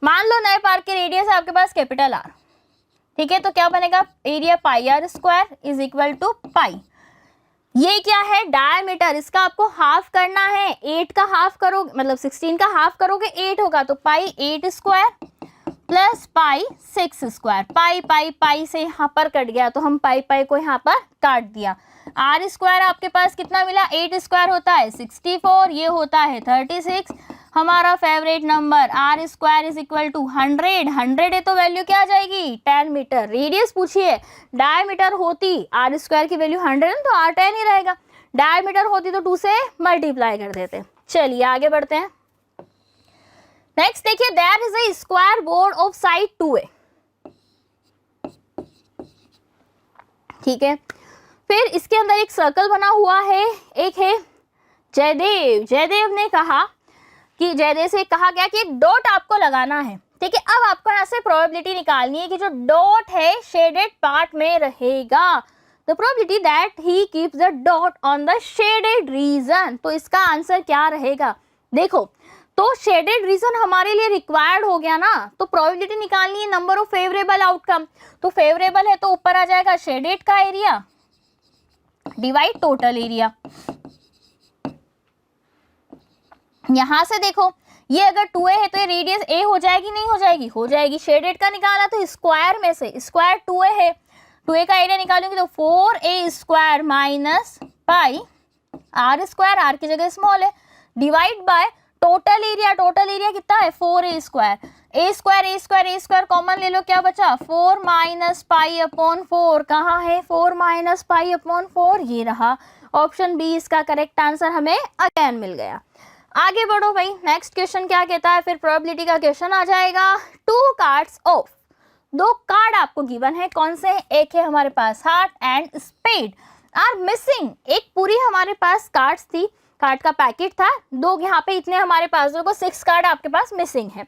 Speaker 1: मान लो नए पार्क की रेडियस है आपके पास कैपिटल R, ठीक है। तो क्या बनेगा? Area πr² is equal to pi. ये क्या है? डायमीटर, इसका आपको हाफ करना है। 8 का हाफ करोगे, मतलब 16 का हाफ करोगे 8 होगा, तो π8² प्लस π6²। पाई से यहाँ पर कट गया तो हम पाई को यहाँ पर काट दिया। r² आपके पास कितना मिला? 8² होता है 64, ये होता है 36। हमारा favourite number r² is equal to 100। 100 है तो वैल्यू क्या आ जाएगी? 10 मीटर। रेडियस पूछिए, डायमीटर होती r² की वैल्यू 100 तो r 10 ही रहेगा। डायमीटर होती तो 2 से मल्टीप्लाई कर देते। चलिए आगे बढ़ते हैं। नेक्स्ट देखिए, there is a square board of side 2a, ठीक है। फिर इसके अंदर एक सर्कल बना हुआ है, एक है जयदेव। जयदेव ने कहा कि जयदेव से कहा गया कि एक डॉट आपको लगाना है, ठीक है। अब आपको यहाँ से प्रोबेबिलिटी निकालनी है कि जो डॉट है शेडेड पार्ट में रहेगा, the probability that he keeps the dot on the shaded region. तो इसका आंसर क्या रहेगा, देखो तो शेडेड रीजन हमारे लिए रिक्वायर्ड हो गया ना, तो प्रोबेबिलिटी निकालनी है नंबर ऑफ फेवरेबल आउटकम। तो फेवरेबल है तो ऊपर आ जाएगा शेडेड का एरिया डिवाइड टोटल एरिया। यहां से देखो ये अगर 2a है तो ये रेडियस a हो जाएगी, नहीं हो जाएगी, हो जाएगी। शेडेड का निकाला तो स्क्वायर में से स्क्वायर 2a है, 2a का एरिया निकालूंगी तो 4a square minus pi r square, r की जगह स्मॉल है, divide by total area. Total area कितना है 4a square, a square a square a square common ले लो, क्या बचा 4 माइनस पाई अपॉन 4। कहाँ है 4 माइनस पाई अपॉन 4, ये रहा ऑप्शन बी इसका करेक्ट आंसर हमें अगेन मिल गया। आगे बढ़ो भाई, नेक्स्ट क्वेश्चन क्या कहता है, फिर प्रोबेबिलिटी का क्वेश्चन आ जाएगा। 2 कार्ड्स ऑफ, 2 कार्ड आपको गिवन है, कौन से हैं, एक है हमारे पास heart and spade are missing. एक पूरी हमारे पास कार्ड्स थी, कार्ड का पैकेट था, 2 यहाँ पे इतने हमारे पास, देखो 6 कार्ड आपके पास मिसिंग है।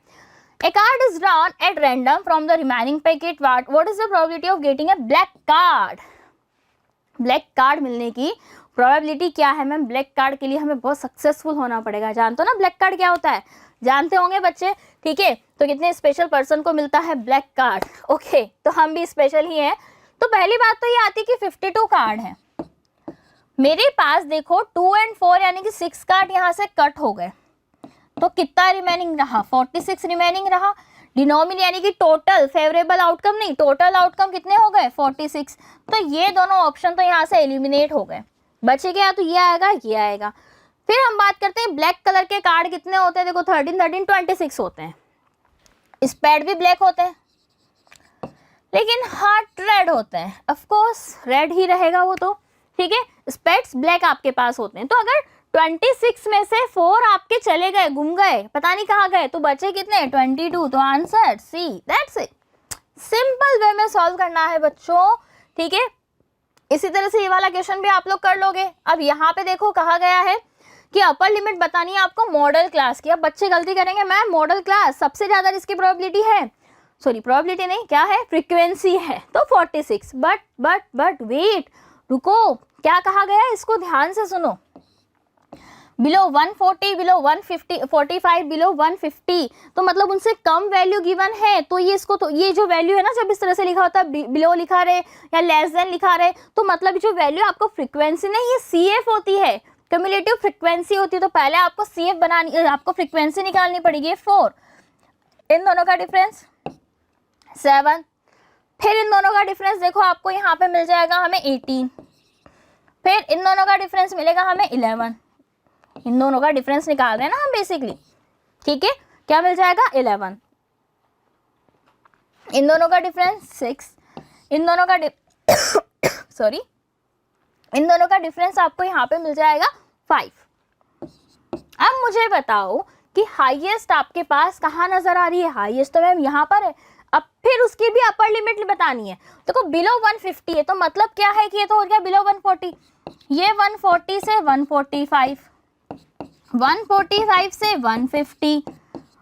Speaker 1: A card is drawn at random from the remaining packet. What is the probability of getting a black card? Black card मिलने की प्रोबेबिलिटी क्या है मैम? ब्लैक कार्ड के लिए हमें बहुत सक्सेसफुल होना पड़ेगा। जानते हो ना ब्लैक कार्ड क्या होता है, जानते होंगे बच्चे, ठीक है। तो कितने स्पेशल पर्सन को मिलता है ब्लैक कार्ड, ओके, तो हम भी स्पेशल ही हैं। तो पहली बात तो ये आती कि 52 कार्ड है मेरे पास, देखो 2 और 4 यानी कि 6 कार्ड यहाँ से कट हो गए, तो कितना रिमेनिंग रहा 46 रिमेनिंग रहा। डिनोमिनेटर यानी कि टोटल फेवरेबल आउटकम नहीं, टोटल आउटकम कितने हो गए 46। तो ये दोनों ऑप्शन तो यहाँ से एलिमिनेट हो गए, बचे गया तो ये आएगा, ये आएगा। फिर हम बात करते हैं ब्लैक कलर के कार्ड कितने होते हैं, देखो 13 13 26 होते हैं। स्पेड भी ब्लैक होते हैं लेकिन हार्ट रेड होते हैं, ऑफ कोर्स रेड ही रहेगा वो तो, ठीक है। स्पेड्स ब्लैक आपके पास होते हैं। तो अगर 26 में से 4 आपके चले गए, गुम गए, पता नहीं कहाँ गए, तो बचे कितने 22। तो answer C, that's it. Simple way में सॉल्व करना है बच्चों, ठीक है। इसी तरह से ये वाला क्वेश्चन भी आप लोग कर लोगे। अब यहाँ पे देखो कहा गया है कि अपर लिमिट बतानी है आपको मॉडल क्लास की। अब बच्चे गलती करेंगे, मैम मॉडल क्लास सबसे ज्यादा इसकी प्रोबेबिलिटी है, सॉरी प्रोबेबिलिटी नहीं, क्या है फ्रीक्वेंसी है, तो 46। बट वेट, रुको, क्या कहा गया है, इसको ध्यान से सुनो। बिलो 140, बिलो 150, 45, बिलो 150, तो मतलब उनसे कम वैल्यू गिवन है। तो ये इसको, तो ये जो वैल्यू है ना, जब इस तरह से लिखा होता है बिलो लिखा रहे या लेस देन लिखा रहे, तो मतलब जो वैल्यू आपको फ्रीक्वेंसी नहीं, ये CF होती है, क्यूमुलेटिव फ्रीक्वेंसी होती है। तो पहले आपको CF बनानी, आपको फ्रीक्वेंसी निकालनी पड़ेगी 4, इन दोनों का डिफरेंस 7, फिर इन दोनों का डिफरेंस देखो आपको यहाँ पे मिल जाएगा हमें 18, फिर इन दोनों का डिफरेंस मिलेगा हमें 11। इन दोनों का डिफरेंस निकाल रहे हैं ना हम बेसिकली, ठीक है। क्या मिल जाएगा 11, इन दोनों का डिफरेंस 6, इन दोनों का सॉरी इन दोनों का डिफरेंस आपको यहाँ पे मिल जाएगा 5। अब मुझे बताओ कि हाईएस्ट आपके पास कहाँ नजर आ रही है, हाईएस्ट तो मैम यहाँ पर है। अब फिर उसकी भी अपर लिमिट बतानी है, देखो बिलो 150 है, तो मतलब क्या है कि ये तो हो गया बिलो 140, ये 140 से 145, 145 से 150,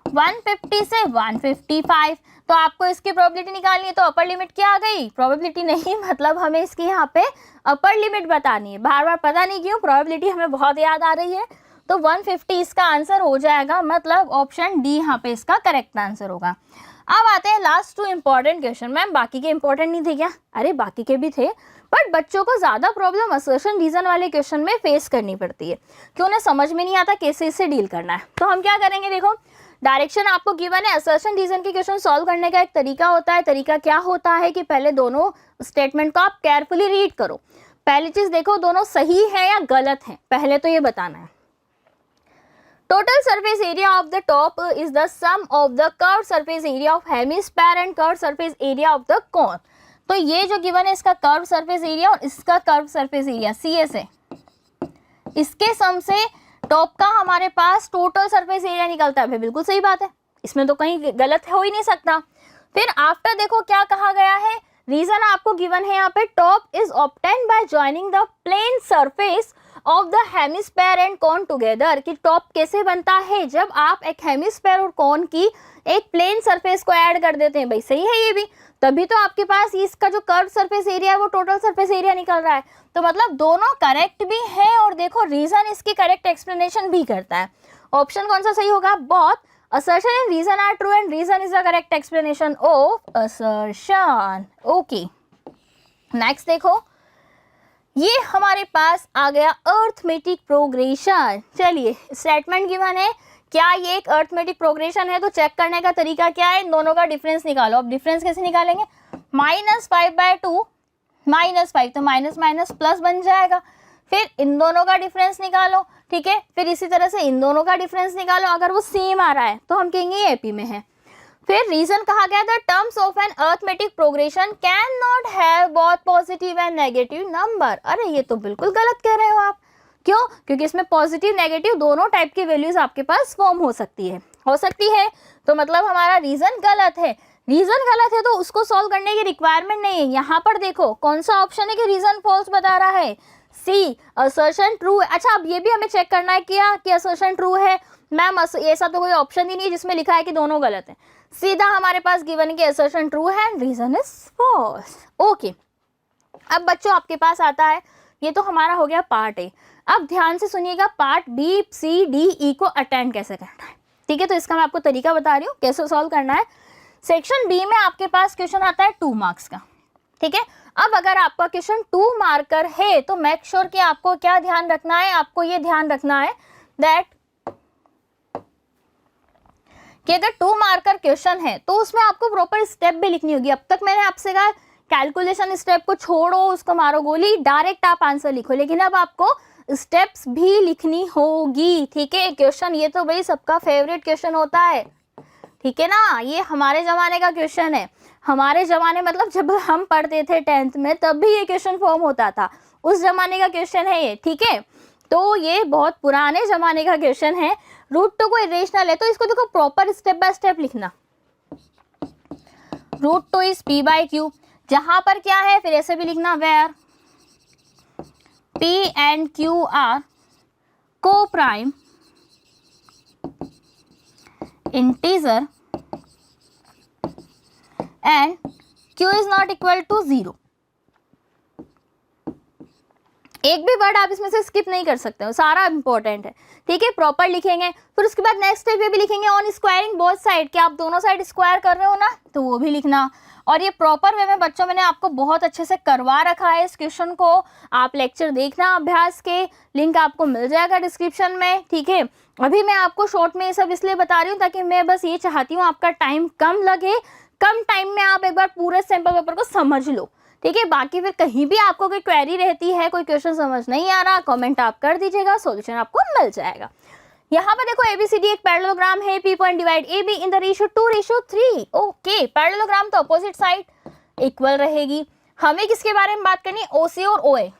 Speaker 1: 150 से 155, तो आपको इसकी प्रोबेबिलिटी निकालनी है। तो अपर लिमिट क्या आ गई, प्रोबेबिलिटी नहीं, मतलब हमें इसकी यहाँ पे अपर लिमिट बतानी है। बार बार पता नहीं क्यों प्रोबेबिलिटी हमें बहुत याद आ रही है। तो 150 इसका आंसर हो जाएगा, मतलब ऑप्शन डी यहाँ पे इसका करेक्ट आंसर होगा। अब आते हैं लास्ट 2 इंपॉर्टेंट क्वेश्चन। मैम बाकी के इंपॉर्टेंट नहीं थे क्या? अरे बाकी के भी थे, बट बच्चों को ज़्यादा प्रॉब्लम असर्शन रीजन वाले क्वेश्चन में फेस करनी पड़ती है, कि उन्हें समझ में नहीं आता कैसे इससे डील करना है। तो हम क्या करेंगे, देखो डायरेक्शन आपको गिवन है। असर्शन रीजन के क्वेश्चन सॉल्व करने का एक तरीका होता है। तरीका क्या होता है कि पहले दोनों स्टेटमेंट को आप केयरफुली रीड करो। पहली चीज देखो दोनों सही है या गलत है, पहले तो ये बताना है। Total surface area of the top is the sum of the curved surface area of hemisphere and curved surface area of the cone। तो ये जो गिवन है इसका कर्व सरफेस एरिया और इसका कर्व सरफेस एरिया CS है, इसके सम से टॉप का हमारे पास टोटल सरफेस एरिया निकलता है। बिल्कुल सही बात है, इसमें तो कहीं गलत हो ही नहीं सकता। फिर आफ्टर देखो क्या कहा गया है, रीजन आपको गिवन है यहाँ पे, top is obtained by joining the plane surface of the hemisphere and cone together, कि टॉप कैसे बनता है जब आप एक हेमिस्फीयर और कोन की एक प्लेन सरफेस को ऐड कर देते हैं। भाई सही है ये भी, तभी तो आपके पास इसका जो कर्व सरफेस एरिया है वो टोटल सरफेस एरिया निकल रहा है। तो मतलब दोनों करेक्ट भी है और देखो रीजन इसकी करेक्ट एक्सप्लेनेशन भी करता है। ऑप्शन कौन सा सही होगा? Both assertion and reason are true and reason is the correct explanation of assertion. Okay, next देखो, ये हमारे पास आ गया अर्थमेटिक प्रोग्रेशन। चलिए स्टेटमेंट गिवन है, क्या ये एक अर्थमेटिक प्रोग्रेशन है? तो चेक करने का तरीका क्या है, इन दोनों का डिफरेंस निकालो। अब डिफरेंस कैसे निकालेंगे? -5/2 -5, तो माइनस माइनस प्लस बन जाएगा। फिर इन दोनों का डिफरेंस निकालो, ठीक है। फिर इसी तरह से इन दोनों का डिफरेंस निकालो, अगर वो सेम आ रहा है तो हम कहेंगे ये एपी में है। फिर रीजन कहा गया था, terms of an arithmetic progression can not have both positive and negative number. अरे ये तो बिल्कुल गलत कह रहे हो आप। क्यों? क्योंकि इसमें पॉजिटिव नेगेटिव दोनों टाइप की वैल्यूज आपके पास फॉर्म हो सकती है, तो मतलब हमारा रीजन गलत है। रीजन गलत है तो उसको सॉल्व करने की रिक्वायरमेंट नहीं है। यहाँ पर देखो कौन सा ऑप्शन है कि रीजन फॉल्स बता रहा है, सी असर्शन ट्रू है। अच्छा, अब ये भी हमें चेक करना है क्या कि असर्शन ट्रू है। मैम ऐसा तो कोई ऑप्शन ही नहीं है जिसमें लिखा है कि दोनों गलत है। सीधा हमारे पास गिवन है कि असर्शन ट्रू है and reason is false. Okay, अब बच्चों आपके पास आता है, ये तो हमारा हो गया पार्ट ए। अब ध्यान से सुनिएगा, part B C D E को अटेंड कैसे करना है, ठीक है। तो इसका मैं आपको तरीका बता रही हूँ कैसे सॉल्व करना है। सेक्शन बी में आपके पास क्वेश्चन आता है 2 मार्क्स का, ठीक है। अब अगर आपका क्वेश्चन 2 मार्कर है तो मेक श्योर कि आपको क्या ध्यान रखना है, आपको ये ध्यान रखना है दैट कि अगर 2 मार्कर क्वेश्चन है तो उसमें आपको प्रॉपर स्टेप भी लिखनी होगी। अब तक मैंने आपसे कहा कैलकुलेशन स्टेप को छोड़ो, उसको मारो गोली, डायरेक्ट आप आंसर लिखो, लेकिन अब आपको स्टेप्स भी लिखनी होगी, ठीक है। क्वेश्चन ये तो भाई सबका फेवरेट क्वेश्चन होता है, ठीक है ना। ये हमारे जमाने का क्वेश्चन है, हमारे जमाने मतलब जब हम पढ़ते थे 10th में तब भी ये क्वेश्चन फॉर्म होता था, उस जमाने का क्वेश्चन है ये, ठीक है। तो ये बहुत पुराने जमाने का क्वेश्चन है। रूट टू को इरेशनल है तो इसको देखो प्रॉपर स्टेप बाय स्टेप लिखना। रूट टू इज p/q, जहां पर क्या है फिर ऐसे भी लिखना, where p and q are coprime integer and q is not equal to 0। एक भी वर्ड आप इसमें से स्किप नहीं कर सकते हो, सारा इंपॉर्टेंट है, ठीक है। प्रॉपर लिखेंगे। फिर उसके बाद नेक्स्ट स्टेप ये भी लिखेंगे ऑन स्क्वायरिंग बोथ साइड, कि आप दोनों साइड स्क्वायर कर रहे हो ना, तो वो भी लिखना। और ये प्रॉपर वे में बच्चों मैंने आपको बहुत अच्छे से करवा रखा है इस क्वेश्चन को। आप लेक्चर देखना अभ्यास के, लिंक आपको मिल जाएगा डिस्क्रिप्शन में, ठीक है। अभी मैं आपको शॉर्ट में ये सब इसलिए बता रही हूँ ताकि मैं बस ये चाहती हूँ आपका टाइम कम लगे, कम टाइम में आप एक बार पूरे सैंपल पेपर को समझ लो, ठीक है। बाकी फिर कहीं भी आपको कोई क्वेरी रहती है, कोई क्वेश्चन समझ नहीं आ रहा, कमेंट आप कर दीजिएगा, सॉल्यूशन आपको मिल जाएगा। यहाँ पर देखो एबीसीडी एक पैरेललोग्राम है, P point divide A be in the ratio 2:3। Okay, parallelogram तो अपोजिट साइड इक्वल रहेगी। हमें किसके बारे में बात करनी है? ओसी और ओए।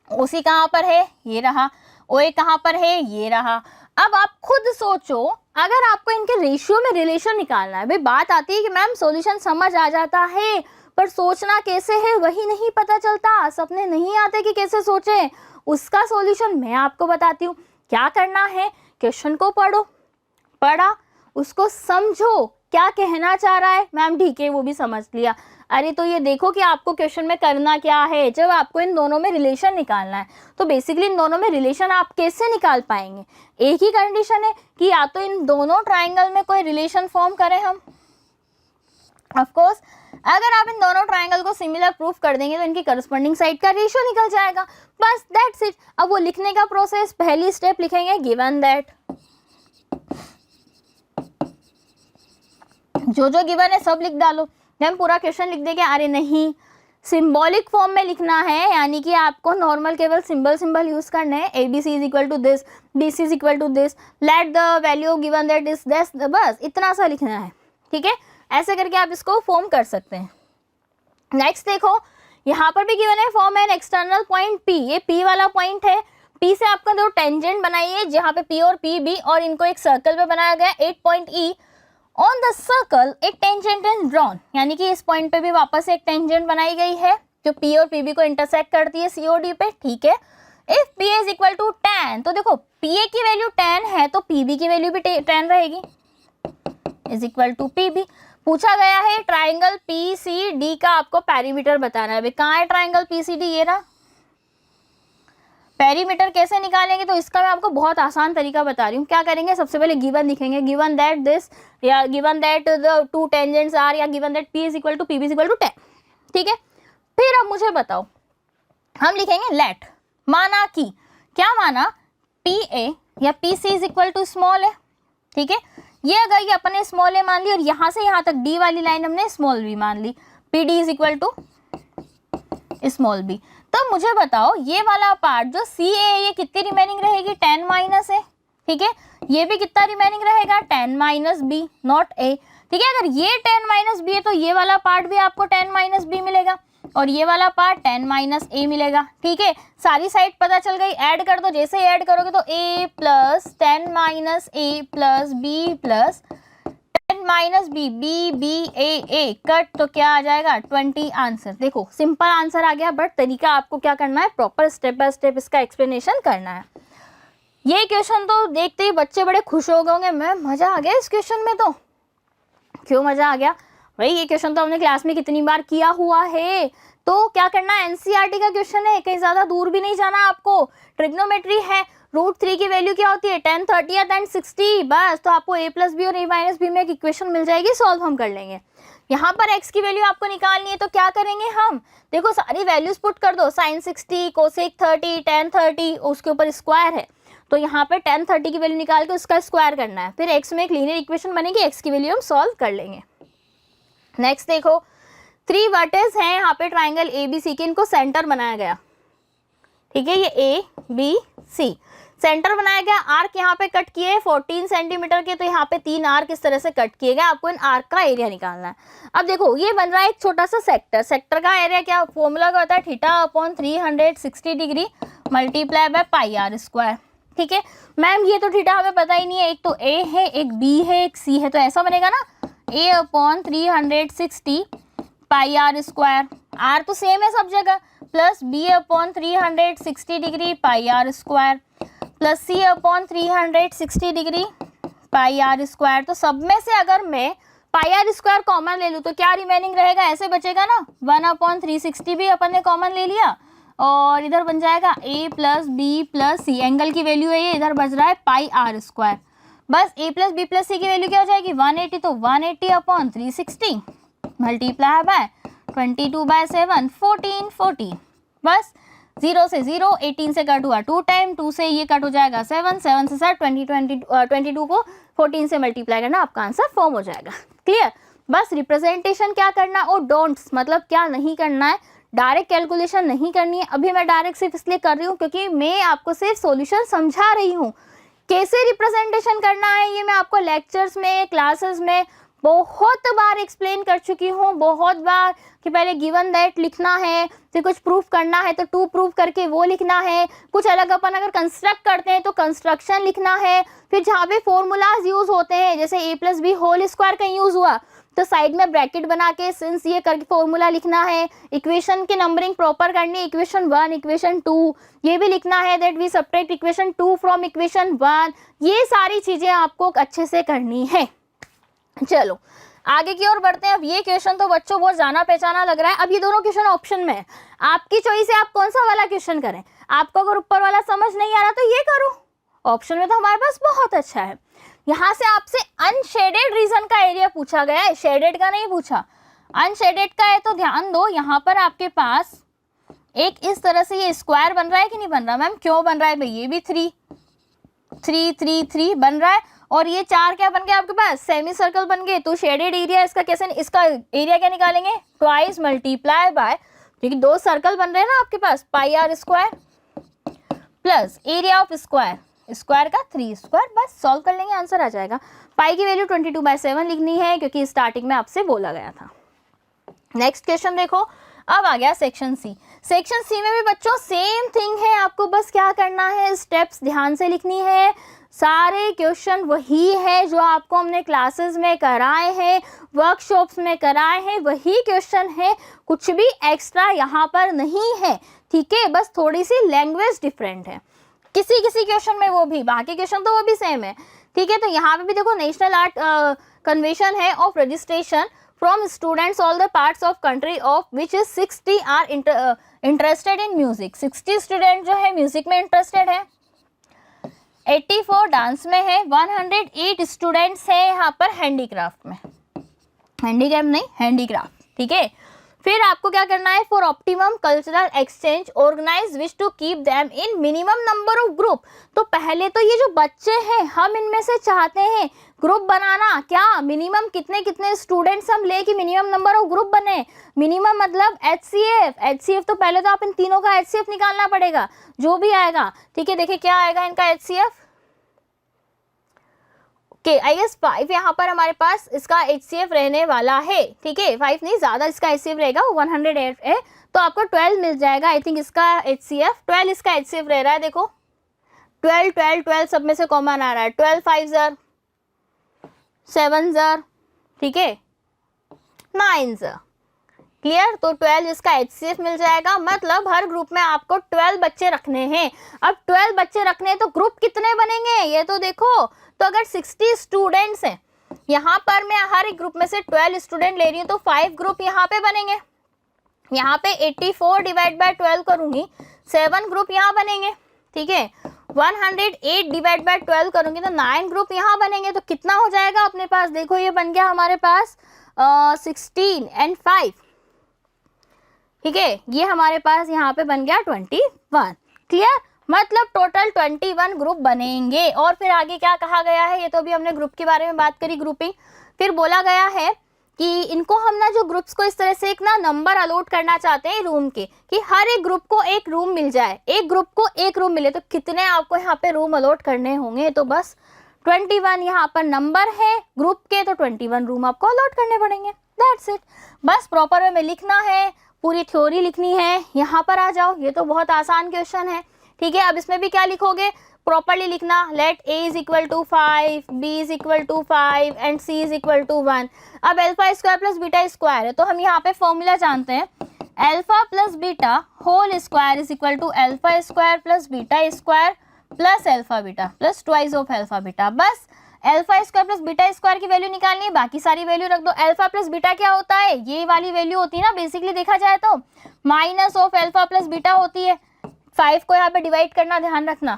Speaker 1: ओसी कहाँ पर है? ये रहा। ओए कहाँ पर है? ये रहा। अब आप खुद सोचो, अगर आपको इनके रेशियो में रिलेशन निकालना है, भाई बात आती है कि मैम सॉल्यूशन समझ आ जाता है पर सोचना कैसे है वही नहीं पता चलता, सपने नहीं आते कि कैसे सोचें। उसका सॉल्यूशन मैं आपको बताती हूँ। क्या करना है? क्वेश्चन को पढ़ा, उसको समझो क्या कहना चाह रहा है। मैम ठीक है, वो भी समझ लिया। अरे तो ये देखो कि आपको क्वेश्चन में करना क्या है। जब आपको इन दोनों में रिलेशन निकालना है तो बेसिकली इन दोनों में रिलेशन आप कैसे निकाल पाएंगे? एक ही कंडीशन है कि या तो इन दोनों ट्राइंगल में कोई रिलेशन फॉर्म करें हम। ऑफ कोर्स अगर आप इन दोनों ट्राइंगल को सिमिलर प्रूफ कर देंगे तो इनकी करस्पॉन्डिंग साइड का रेशियो निकल जाएगा, बस दैट्स इट। अब वो लिखने का प्रोसेस, पहली स्टेप लिखेंगे गिवन दैट, जो गिवन है सब लिख डालो। हम पूरा क्वेश्चन लिख देंगे? अरे नहीं, सिंबॉलिक फॉर्म में लिखना है, यानी कि आपको नॉर्मल केवल सिंबल यूज करने हैं। ABC is equal to this, BC is equal to this, let the value given that is this, बस इतना सा लिखना है, ठीक है। ऐसे करके आप इसको फॉर्म कर सकते हैं। नेक्स्ट देखो, यहाँ पर भी गिवन है form an external point P। ये P वाला पॉइंट है। P से आपका दो टेंजेंट बनाइए, जहाँ पे P और PB, और इनको एक सर्कल पे बनाया गया 8 point E। On the circle एक टेंजेंट इज ड्रॉन, यानी कि इस पॉइंट पे भी वापस एक टेंजेंट बनाई गई है जो P और PB को इंटरसेक्ट करती है COD पे, ठीक है। If P is equal to 10, तो देखो पी ए की वैल्यू 10 है तो पी बी की वैल्यू भी 10 रहेगी, is equal to P B. पूछा गया है ट्राइंगल पी सी डी का आपको पेरीमीटर बताना है। कहाँ है ट्राइंगल पी सी डी, ये रहा। पेरीमीटर कैसे निकालेंगे, तो इसका मैं आपको बहुत आसान तरीका बता रही हूँ। क्या करेंगे, सबसे पहले गिवन लिखेंगे, गिवन दैट दिस, या given that the two tangents are, या given that P is equal to P B is equal to 10, ठीक है। फिर अब मुझे बताओ, हम लिखेंगे लेट, माना कि, क्या माना, पी ए या P C is equal to small है, ठीक है। ये अगर ये अपने स्मॉल ए मान ली और यहाँ से यहाँ तक डी वाली लाइन हमने स्मॉल बी मान ली, P D is equal to small b. तो मुझे बताओ ये वाला पार्ट जो सी ए, ये कितनी रिमेनिंग रहेगी, 10 माइनस ए, ठीक है। ये भी कितना रिमेनिंग रहेगा, 10 माइनस बी, नॉट ए, ठीक है। अगर ये 10 माइनस बी है तो ये वाला पार्ट भी आपको 10 माइनस बी मिलेगा और ये वाला पार्ट 10 माइनस ए मिलेगा, ठीक है। सारी साइड पता चल गई, ऐड कर दो। जैसे ही ऐड करोगे तो a plus 10 minus A plus B plus 10 minus B, B B A cut, तो क्या आ जाएगा 20 आंसर। देखो सिंपल आंसर आ गया, बट तरीका आपको क्या करना है, प्रॉपर स्टेप बाय स्टेप इसका एक्सप्लेनेशन करना है। ये क्वेश्चन तो देखते ही बच्चे बड़े खुश हो गए होंगे, मैम मजा आ गया इस क्वेश्चन में। तो क्यों मजा आ गया भाई, ये क्वेश्चन तो हमने क्लास में कितनी बार किया हुआ है। तो क्या करना है, एनसीईआरटी का क्वेश्चन है, कहीं ज्यादा दूर भी नहीं जाना आपको। ट्रिग्नोमेट्री है, √3 की वैल्यू क्या होती है, 10, 30 एंड 60, बस। तो आपको a प्लस बी और a माइनस बी में एक इक्वेशन मिल जाएगी, सॉल्व हम कर लेंगे। यहाँ पर x की वैल्यू आपको निकालनी है, तो क्या करेंगे हम, देखो सारी वैल्यूज पुट कर दो, sin 60, cosec 30, tan 30, उसके ऊपर स्क्वायर है, तो यहाँ पे tan 30 की वैल्यू निकाल के उसका स्क्वायर करना है। फिर x में एक लीनियर इक्वेशन बनेगी, x की वैल्यू हम सॉल्व कर लेंगे। नेक्स्ट देखो, 3 वर्टेक्स हैं यहाँ पे ट्राइंगल ए बी सी के, इनको सेंटर बनाया गया, ठीक है। ये ए बी सी सेंटर बनाया गया, आर्क यहाँ पे कट किए 14 सेंटीमीटर के, तो यहाँ पे 3 आर्क इस तरह से कट किए गए। आपको इन आर्क का एरिया निकालना है। अब देखो ये बन रहा है एक छोटा सा सेक्टर, सेक्टर का एरिया क्या फॉर्मूला का होता है, θ/360 degree multiply by pi r square, ठीक है। मैम ये तो थीटा हमें पता ही नहीं है, एक तो ए है, एक बी है, एक सी है, तो ऐसा बनेगा ना, a/360 pi r square, r तो सेम है सब जगह, plus b/360 degree pi r square plus c/360 degree pi r square. तो सब में से अगर मैं पाई आर स्क्वायर कॉमन ले लूँ तो क्या रिमेनिंग रहेगा, ऐसे बचेगा ना, 1/360 भी अपन ने कॉमन ले लिया और इधर बन जाएगा a plus B plus C, angle की वैल्यू है ये, इधर बच रहा है पाई आर स्क्वायर। बस a plus B plus C की वैल्यू क्या हो जाएगी, 180, तो 180/360 मल्टीप्लाई बाय 22/7, 14, बस 0 से 0, 18 से कट हुआ 2 टाइम, 2 से ये कट हो जाएगा 7, 7 से 7, 22 को 14 से मल्टीप्लाई करना, आपका आंसर फॉर्म हो जाएगा। क्लियर, बस रिप्रेजेंटेशन क्या करना और डोंट्स, मतलब क्या नहीं करना है, डायरेक्ट कैलकुलेशन नहीं करनी है। अभी मैं डायरेक्ट सिर्फ इसलिए कर रही हूँ क्योंकि मैं आपको सिर्फ सॉल्यूशन समझा रही हूँ। कैसे रिप्रेजेंटेशन करना है ये मैं आपको लेक्चर्स में, क्लासेस में बहुत बार एक्सप्लेन कर चुकी हूँ, बहुत बार, कि पहले गिवन दैट लिखना है, फिर कुछ प्रूफ करना है तो टू प्रूफ करके वो लिखना है, कुछ अलग अपन अगर कंस्ट्रक्ट करते हैं तो कंस्ट्रक्शन लिखना है, फिर जहाँ पे फॉर्मूलाज यूज होते हैं जैसे a plus B whole square का यूज हुआ तो साइड में ब्रैकेट बना के सिंस ये करके फॉर्मूला लिखना है, इक्वेशन की नंबरिंग प्रॉपर करनी है, इक्वेशन 1, इक्वेशन 2 ये भी लिखना है, that we subtract equation 2 from equation 1, ये सारी चीजें आपको अच्छे से करनी है। चलो आगे की ओर बढ़ते हैं। अब ये क्वेश्चन तो बच्चों बहुत जाना पहचाना लग रहा है। अब ये दोनों क्वेश्चन ऑप्शन में है, आपकी चॉइस है आप कौन सा वाला क्वेश्चन करें। आपको अगर ऊपर वाला समझ नहीं आ रहा तो ये करो, ऑप्शन में तो हमारे पास बहुत अच्छा है। यहाँ से आपसे अनशेडेड रीजन का एरिया पूछा गया है, शेडेड का नहीं पूछा, अनशेडेड का है। तो ध्यान दो, यहाँ पर आपके पास एक इस तरह से ये स्क्वायर बन रहा है कि नहीं बन रहा, मैम क्यों बन रहा है भाई, ये भी 3 3 3 3 बन रहा है और ये 4 क्या बन गया आपके पास, सेमी सर्कल बन गए। तो शेडेड एरिया इसका कैसे, इसका एरिया क्या निकालेंगे, ट्वाइस मल्टीप्लाई बाय, क्योंकि 2 सर्कल बन रहे हैं ना आपके पास, pi r square plus area of square, square का 3 स्क्वायर, बस सॉल्व कर लेंगे, आंसर आ जाएगा। पाई की वैल्यू 22/7 लिखनी है क्योंकि स्टार्टिंग में आपसे बोला गया था। नेक्स्ट क्वेश्चन देखो, अब आ गया सेक्शन सी। सेक्शन सी में भी बच्चों सेम थिंग है, आपको बस क्या करना है, स्टेप्स ध्यान से लिखनी है। सारे क्वेश्चन वही है जो आपको हमने क्लासेस में कराए हैं, वर्कशॉप्स में कराए हैं, वही क्वेश्चन है, कुछ भी एक्स्ट्रा यहाँ पर नहीं है। ठीक है, बस थोड़ी सी लैंग्वेज डिफरेंट है किसी किसी क्वेश्चन में, वो भी, बाकी क्वेश्चन तो वो भी सेम है, ठीक है। तो यहाँ पे भी देखो नेशनल आर्ट कन्वेंशन है of registration from students all the parts of country of which is 60 are interested in music. 60 student जो है म्यूजिक में इंटरेस्टेड है, 84 डांस में है, 108 स्टूडेंट्स है यहाँ पर हैंडीक्राफ्ट में, हैंडीक्राफ्ट नहीं हैंडीक्राफ्ट, ठीक है। फिर आपको क्या करना है, for optimum cultural exchange organise wish to keep them in minimum number of group. तो पहले तो ये जो बच्चे हैं हम इनमें से चाहते हैं ग्रुप बनाना, क्या मिनिमम कितने कितने स्टूडेंट्स हम ले कि मिनिमम नंबर ऑफ ग्रुप बने। मिनिमम मतलब HCF तो पहले तो आप इन तीनों का HCF निकालना पड़ेगा जो भी आएगा, ठीक है। देखिए क्या आएगा इनका HCF, ओके आई गेस 5 यहाँ पर हमारे पास इसका HCF रहने वाला है, ठीक है। 5 नहीं, ज़्यादा इसका HCF रहेगा, 108 है तो आपको 12 मिल जाएगा आई थिंक इसका HCF। 12 इसका HCF रह रहा है, देखो 12 सब में से कॉमन आ रहा है, 12 5 ज़र 7 ज़र, ठीक है, 9 ज़र, क्लियर। तो 12 इसका HCF मिल जाएगा, मतलब हर ग्रुप में आपको 12 बच्चे रखने हैं। अब 12 बच्चे रखने हैं तो ग्रुप कितने बनेंगे ये तो देखो, तो अगर 60 स्टूडेंट्स हैं यहाँ पर मैं हर एक ग्रुप में से 12 स्टूडेंट ले रही हूँ तो 5 ग्रुप यहाँ पे बनेंगे। यहाँ पे 84 डिवाइड बाय 12 करूँगी, 7 ग्रुप यहाँ बनेंगे, ठीक है। 108 डिवाइड बाय 12 करूँगी तो 9 ग्रुप यहाँ बनेंगे। तो कितना हो जाएगा अपने पास, देखो ये बन गया हमारे पास 16 एंड 5, ठीक है। ये हमारे पास यहाँ पे बन गया 21, क्लियर। मतलब टोटल 21 ग्रुप बनेंगे। और फिर आगे क्या कहा गया है, ये तो अभी हमने ग्रुप के बारे में बात करी, ग्रुपिंग। फिर बोला गया है कि इनको हम ना जो ग्रुप्स को इस तरह से एक ना नंबर अलॉट करना चाहते हैं रूम के, कि हर एक ग्रुप को एक रूम मिल जाए, एक ग्रुप को एक रूम मिले। तो कितने आपको यहाँ पे रूम अलॉट करने होंगे, तो बस 21 यहाँ पर नंबर है ग्रुप के, तो 21 रूम आपको अलॉट करने पड़ेंगे, दैट्स इट। बस प्रॉपर वे में लिखना है, पूरी थ्योरी लिखनी है। यहाँ पर आ जाओ, ये तो बहुत आसान क्वेश्चन है, ठीक है। अब इसमें भी क्या लिखोगे, प्रॉपरली लिखना, let A is equal to 5, B is equal to 5 and C is equal to 1। अब alpha square plus beta square है तो हम यहाँ पे फॉर्मूला जानते हैं, alpha plus beta whole square is equal to alpha square plus beta square plus alpha beta plus twice of alpha beta. बस alpha square plus beta square की value निकालनी है, बाकी सारी वैल्यू रख दो। अल्फा प्लस बीटा क्या होता है, ये वाली वैल्यू होती है ना, बेसिकली देखा जाए तो minus of alpha plus beta होती है। 5 को यहाँ पे डिवाइड करना, ध्यान रखना,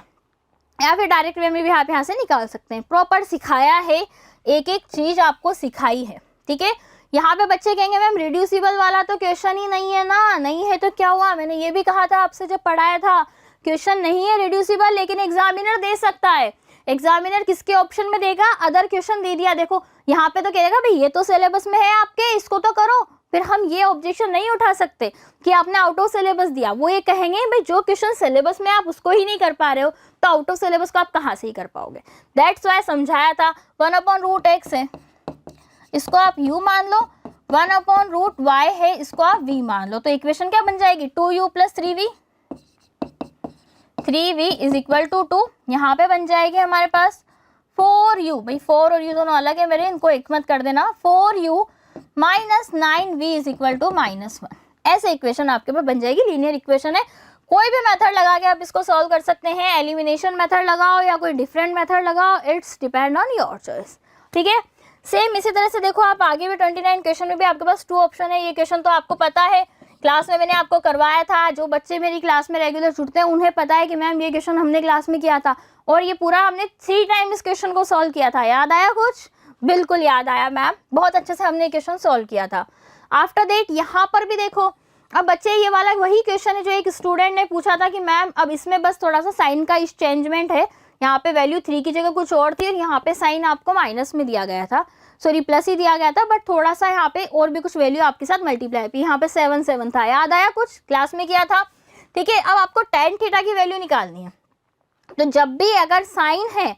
Speaker 1: या फिर डायरेक्ट वे में भी आप यहाँ से निकाल सकते हैं। प्रॉपर सिखाया है, एक एक चीज आपको सिखाई है, ठीक है। यहाँ पे बच्चे कहेंगे मैम रिड्यूसिबल वाला तो क्वेश्चन ही नहीं है ना, नहीं है तो क्या हुआ, मैंने ये भी कहा था आपसे जब पढ़ाया था, क्वेश्चन नहीं है रिड्यूसिबल, लेकिन एग्जामिनर दे सकता है। एग्जामिनर किसके ऑप्शन में देगा, अदर क्वेश्चन दे दिया, देखो यहाँ पे तो कहेगा भाई ये तो सिलेबस में है आपके, इसको तो करो। फिर हम ये ऑब्जेक्शन नहीं उठा सकते कि आपने आउट ऑफ सिलेबस दिया। वो ये कहेंगे भाई जो क्वेश्चन सिलेबस में आप उसको ही नहीं कर पा रहे हो तो आउट ऑफ सिलेबस को आप कहाँ से ही कर पाओगे। दैट्स वाई समझाया था 1/√x है, इसको आप u मान लो, 1/√y है, इसको आप v मान लो। तो इक्वेशन क्या बन जाएगी, 2u plus 3v, 3v is equal to 2। यहाँ पे बन जाएगी हमारे पास 4u, भाई 4 और u दोनों अलग है मेरे, इनको एक मत कर देना, 4u minus 9v is equal to -1। ऐसे इक्वेशन आपके पास बन जाएगी, लीनियर इक्वेशन है। कोई भी मेथड लगा के आप इसको सॉल्व कर सकते हैं, एलिमिनेशन मेथड लगाओ या कोई डिफरेंट मेथड लगाओ, it's depend on your choice, ठीक है। सेम इसी तरह से देखो आप आगे भी 29 क्वेश्चन में भी आपके पास 2 ऑप्शन है। ये क्वेश्चन तो आपको पता है, क्लास में मैंने आपको करवाया था, जो बच्चे मेरी क्लास में रेगुलर जुड़ते हैं उन्हें पता है कि मैम ये क्वेश्चन हमने क्लास में किया था, और ये पूरा हमने 3 टाइम इस क्वेश्चन को सॉल्व किया था। याद आया कुछ, बिल्कुल याद आया मैम, बहुत अच्छे से हमने क्वेश्चन सॉल्व किया था। आफ्टर दैट यहाँ पर भी देखो, अब बच्चे ये वाला वही क्वेश्चन है जो एक स्टूडेंट ने पूछा था कि मैम अब इसमें बस थोड़ा सा साइन का एक्सचेंजमेंट है, यहाँ पे वैल्यू 3 की जगह कुछ और थी और यहाँ पे साइन आपको माइनस में दिया गया था, सॉरी प्लस ही दिया गया था, बट थोड़ा सा यहाँ पे और भी कुछ वैल्यू आपके साथ मल्टीप्लाई हुई, यहाँ पे 7 था। याद आया कुछ, क्लास में किया था, ठीक है। अब आपको tan थीटा की वैल्यू निकालनी है, तो जब भी अगर साइन है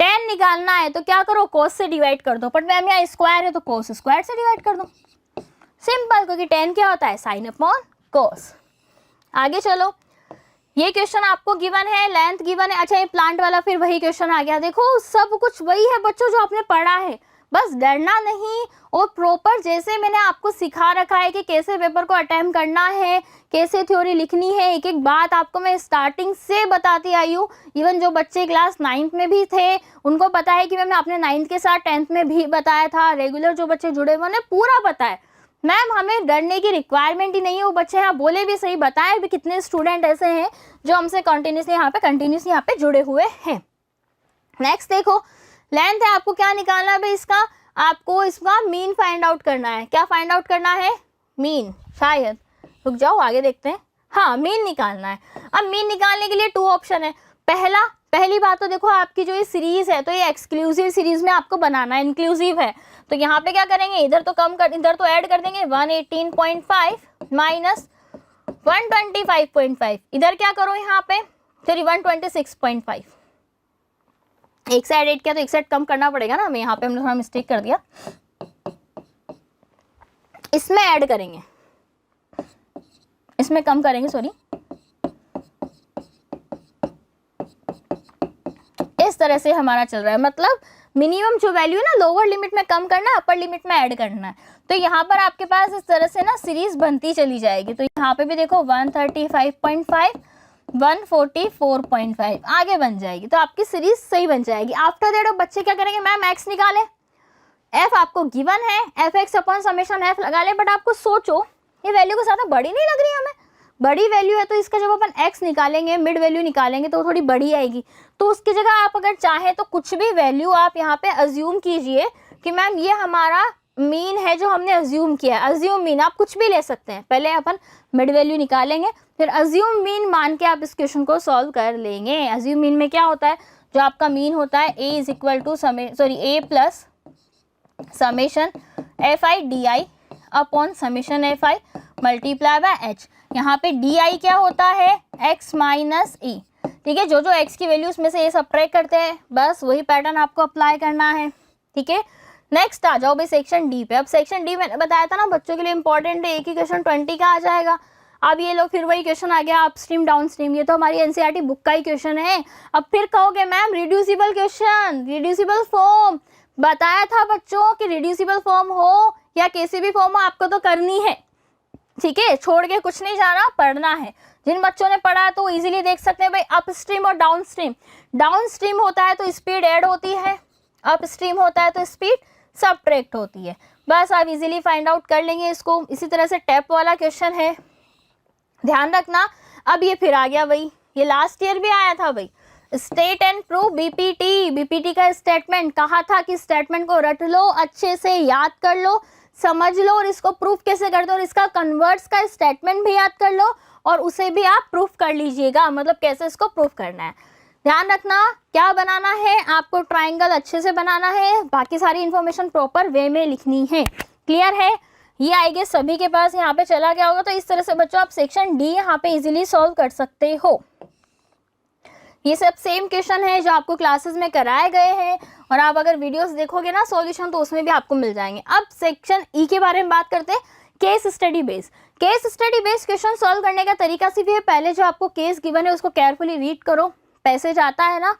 Speaker 1: tan निकालना है तो क्या करो, cos से डिवाइड कर दो, बट मैम यहाँ स्क्वायर है तो cos स्क्वायर से डिवाइड कर दो, सिंपल, क्योंकि tan क्या होता है, साइन अपॉन cos। आगे चलो, ये क्वेश्चन आपको गिवन है, लेंथ गिवन है। अच्छा ये प्लांट वाला फिर वही क्वेश्चन आ गया, देखो सब कुछ वही है बच्चों जो आपने पढ़ा है, बस डरना नहीं, और प्रॉपर जैसे मैंने आपको सिखा रखा है कि कैसे पेपर को अटेम्प्ट करना है, कैसे थ्योरी लिखनी है, एक एक बात आपको मैं स्टार्टिंग से बताती आई हूँ। इवन जो बच्चे क्लास 9th में भी थे उनको पता है कि मैंने अपने 9th के साथ 10th में भी बताया था। रेगुलर जो बच्चे जुड़े हुए उन्हें पूरा पता है मैम, हमें डरने की रिक्वायरमेंट ही नहीं है। वो बच्चे यहाँ बोले भी सही, बताएं भी कितने स्टूडेंट ऐसे हैं जो हमसे कंटिन्यूसली यहाँ पे जुड़े हुए हैं। नेक्स्ट देखो, लेंथ है, आपको क्या निकालना है भाई इसका, आपको इसका मीन फाइंड आउट करना है। क्या फाइंड आउट करना है? मीन, शायद, रुक जाओ आगे देखते हैं। हाँ, मीन निकालना है। अब मीन निकालने के लिए 2 ऑप्शन है। पहली बात तो देखो, आपकी जो ये सीरीज है तो ये एक्सक्लूसिव सीरीज में आपको बनाना है, इंक्लूसिव है। तो यहाँ पे क्या करेंगे, इधर तो ऐड कर देंगे 118.5 माइनस 125.5, इधर क्या करो यहाँ पे, सॉरी 126.5, एक साइड ऐड किया तो एक साइड कम करना पड़ेगा ना हमें, यहाँ पे हमने थोड़ा मिस्टेक कर दिया, इसमें ऐड करेंगे, इसमें कम करेंगे, सॉरी, इस तरह से हमारा चल रहा है। मतलब मिनिमम जो वैल्यू है ना, लोअर लिमिट में कम करना है, अपर लिमिट में ऐड करना है। तो यहाँ पर आपके पास इस तरह से ना सीरीज बनती चली जाएगी। तो यहाँ पे भी देखो 135.5, 144.5 आगे बन जाएगी, तो आपकी सीरीज सही बन जाएगी। आफ्टर दैट अब बच्चे क्या करेंगे, मैम एक्स निकालें, एफ आपको गिवन है, F x upon summation F लगा ले। बट आपको सोचो ये वैल्यू को ज़्यादा बड़ी नहीं लग रही है हमें, बड़ी वैल्यू है तो इसका जब अपन x निकालेंगे, मिड वैल्यू निकालेंगे तो थोड़ी बड़ी आएगी। तो उसकी जगह आप अगर चाहें तो कुछ भी वैल्यू आप यहाँ पे अज्यूम कीजिए कि मैम ये हमारा मीन है जो हमने अज्यूम किया है। अज्यूम मीन आप कुछ भी ले सकते हैं, पहले अपन मिड वैल्यू निकालेंगे, फिर अज्यूम मीन मान के आप इस क्वेश्चन को सॉल्व कर लेंगे। अज्यूम मीन में क्या होता है, जो आपका मीन होता है a is equal to a plus summation f i d i upon summation f i multiply by h. यहाँ पे डी आई क्या होता है, x माइनस ई, ठीक है। जो जो x की वैल्यू उसमें से ये सब्ट्रैक्ट करते हैं, बस वही पैटर्न आपको अप्लाई करना है, ठीक है। नेक्स्ट आ जाओ भाई सेक्शन डी पे। अब सेक्शन डी मैंने बताया था ना बच्चों के लिए इंपॉर्टेंट है, एक ही क्वेश्चन 20 का आ जाएगा। अब ये लो फिर वही क्वेश्चन आ गया अप स्ट्रीम डाउन स्ट्रीम, ये तो हमारी एनसीईआरटी बुक का ही क्वेश्चन है। अब फिर कहोगे ma'am reducible question, reducible form, बताया था बच्चों कि रिड्यूसिबल फॉर्म हो या किसी भी फॉर्म हो आपको तो करनी है, ठीक है, छोड़ के कुछ नहीं जाना, पढ़ना है। जिन बच्चों ने पढ़ा तो इजीली देख सकते हैं भाई, अप स्ट्रीम और डाउन स्ट्रीम। डाउन स्ट्रीम होता है तो स्पीड ऐड होती है, अप स्ट्रीम होता है तो स्पीड सबट्रैक्ट होती है। बस आप इजीली फाइंड आउट कर लेंगे इसको। इसी तरह से टैप वाला क्वेश्चन है, ध्यान रखना। अब ये फिर आ गया भाई, ये लास्ट ईयर भी आया था भाई, state and prove BPT. BPT का स्टेटमेंट कहा था कि स्टेटमेंट को रट लो, अच्छे से याद कर लो, समझ लो, और इसको प्रूफ कैसे करते हो, और इसका कन्वर्ट्स का स्टेटमेंट भी याद कर लो और उसे भी आप प्रूफ कर लीजिएगा, मतलब कैसे इसको प्रूफ करना है। ध्यान रखना क्या बनाना है, आपको ट्राइंगल अच्छे से बनाना है, बाकी सारी इन्फॉर्मेशन प्रॉपर वे में लिखनी है। क्लियर है? ये आएगा सभी के पास यहाँ पे चला गया होगा। तो इस तरह से बच्चों आप सेक्शन डी यहाँ पे इजीली सॉल्व कर सकते हो। ये सब सेम क्वेश्चन है जो आपको क्लासेस में कराए गए हैं, और आप अगर वीडियोस देखोगे ना सॉल्यूशन तो उसमें भी आपको मिल जाएंगे। अब सेक्शन ई के बारे में बात करते हैं, case study base. Case study base question solve करने का तरीका सिर्फ है, पहले जो आपको केस गिवन है उसको केयरफुली रीड करो, पैसेज आता है ना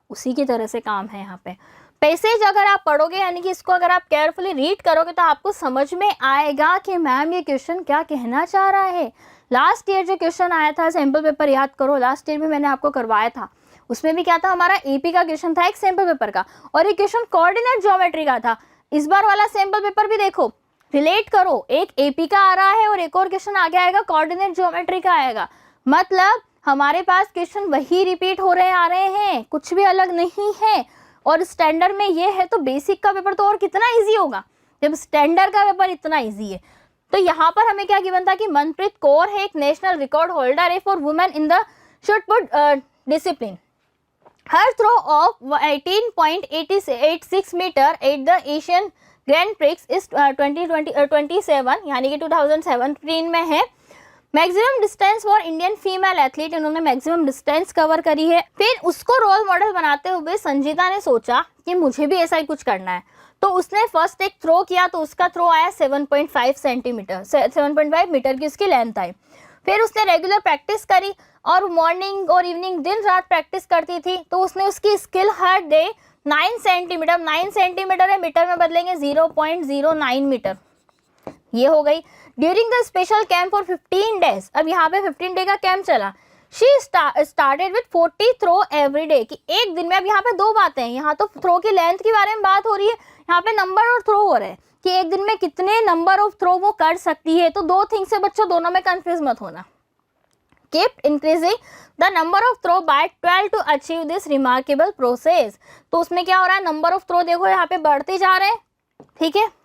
Speaker 1: उसी की तरह से काम है यहाँ पे। पैसेज अगर आप पढ़ोगे यानी कि इसको अगर आप केयरफुली रीड करोगे तो आपको समझ में आएगा कि मैम ये क्वेश्चन क्या कहना चाह रहा है। लास्ट ईयर जो क्वेश्चन आया था, सैम्पल पेपर याद करो, लास्ट ईयर भी मैंने आपको करवाया था, उसमें भी क्या था, हमारा एपी का क्वेश्चन था एक सैम्पल पेपर का, और एक क्वेश्चन कोऑर्डिनेट ज्योमेट्री का था। इस बार वाला सैम्पल पेपर भी देखो, रिलेट करो, एक एपी का आ रहा है और एक और क्वेश्चन आगे आएगा कोऑर्डिनेट ज्योमेट्री का आएगा। मतलब हमारे पास क्वेश्चन वही रिपीट हो रहे आ रहे हैं, कुछ भी अलग नहीं है। और स्टैंडर्ड में ये है तो बेसिक का पेपर तो और कितना ईजी होगा जब स्टैंडर्ड का पेपर इतना ईजी है। तो यहाँ पर हमें क्या गिवन था कि मनप्रीत कौर है एक नेशनल रिकॉर्ड होल्डर है for women in the shot put discipline. Her throw of 18.86 metre at the Asian Grand Prix is 2027 यानी कि 2017 में है। Maximum distance for Indian female athlete, इन्होंने मैक्सिमम डिस्टेंस कवर करी है। फिर उसको रोल मॉडल बनाते हुए संजीता ने सोचा कि मुझे भी ऐसा ही कुछ करना है, तो उसने फर्स्ट एक थ्रो किया, तो उसका थ्रो आया 7.5 सेंटीमीटर, 7.5 मीटर की उसकी लेंथ आई। फिर उसने रेगुलर प्रैक्टिस करी और मॉर्निंग और इवनिंग दिन रात प्रैक्टिस करती थी, तो उसने उसकी स्किल हर डे 9 सेंटीमीटर, 9 सेंटीमीटर है, मीटर में बदलेंगे 0.09 मीटर, ये हो गई। During the special camp for 15 days, अब यहाँ पे 15 डे का कैंप चला। She started with 40 throw every day, कि एक दिन में, अब यहाँ पे दो बातें हैं, यहाँ तो थ्रो की लेंथ के बारे में बात हो रही है, यहाँ पे नंबर और थ्रो हो रहे हैं कि एक दिन में कितने नंबर ऑफ थ्रो वो कर सकती है। तो दो थिंग्स है बच्चों, दोनों में कंफ्यूज मत होना। kept increasing the number of throw by 12 to achieve this remarkable process। तो उसमें क्या हो रहा है, नंबर ऑफ थ्रो देखो यहाँ पे बढ़ते जा रहे हैं, ठीक है।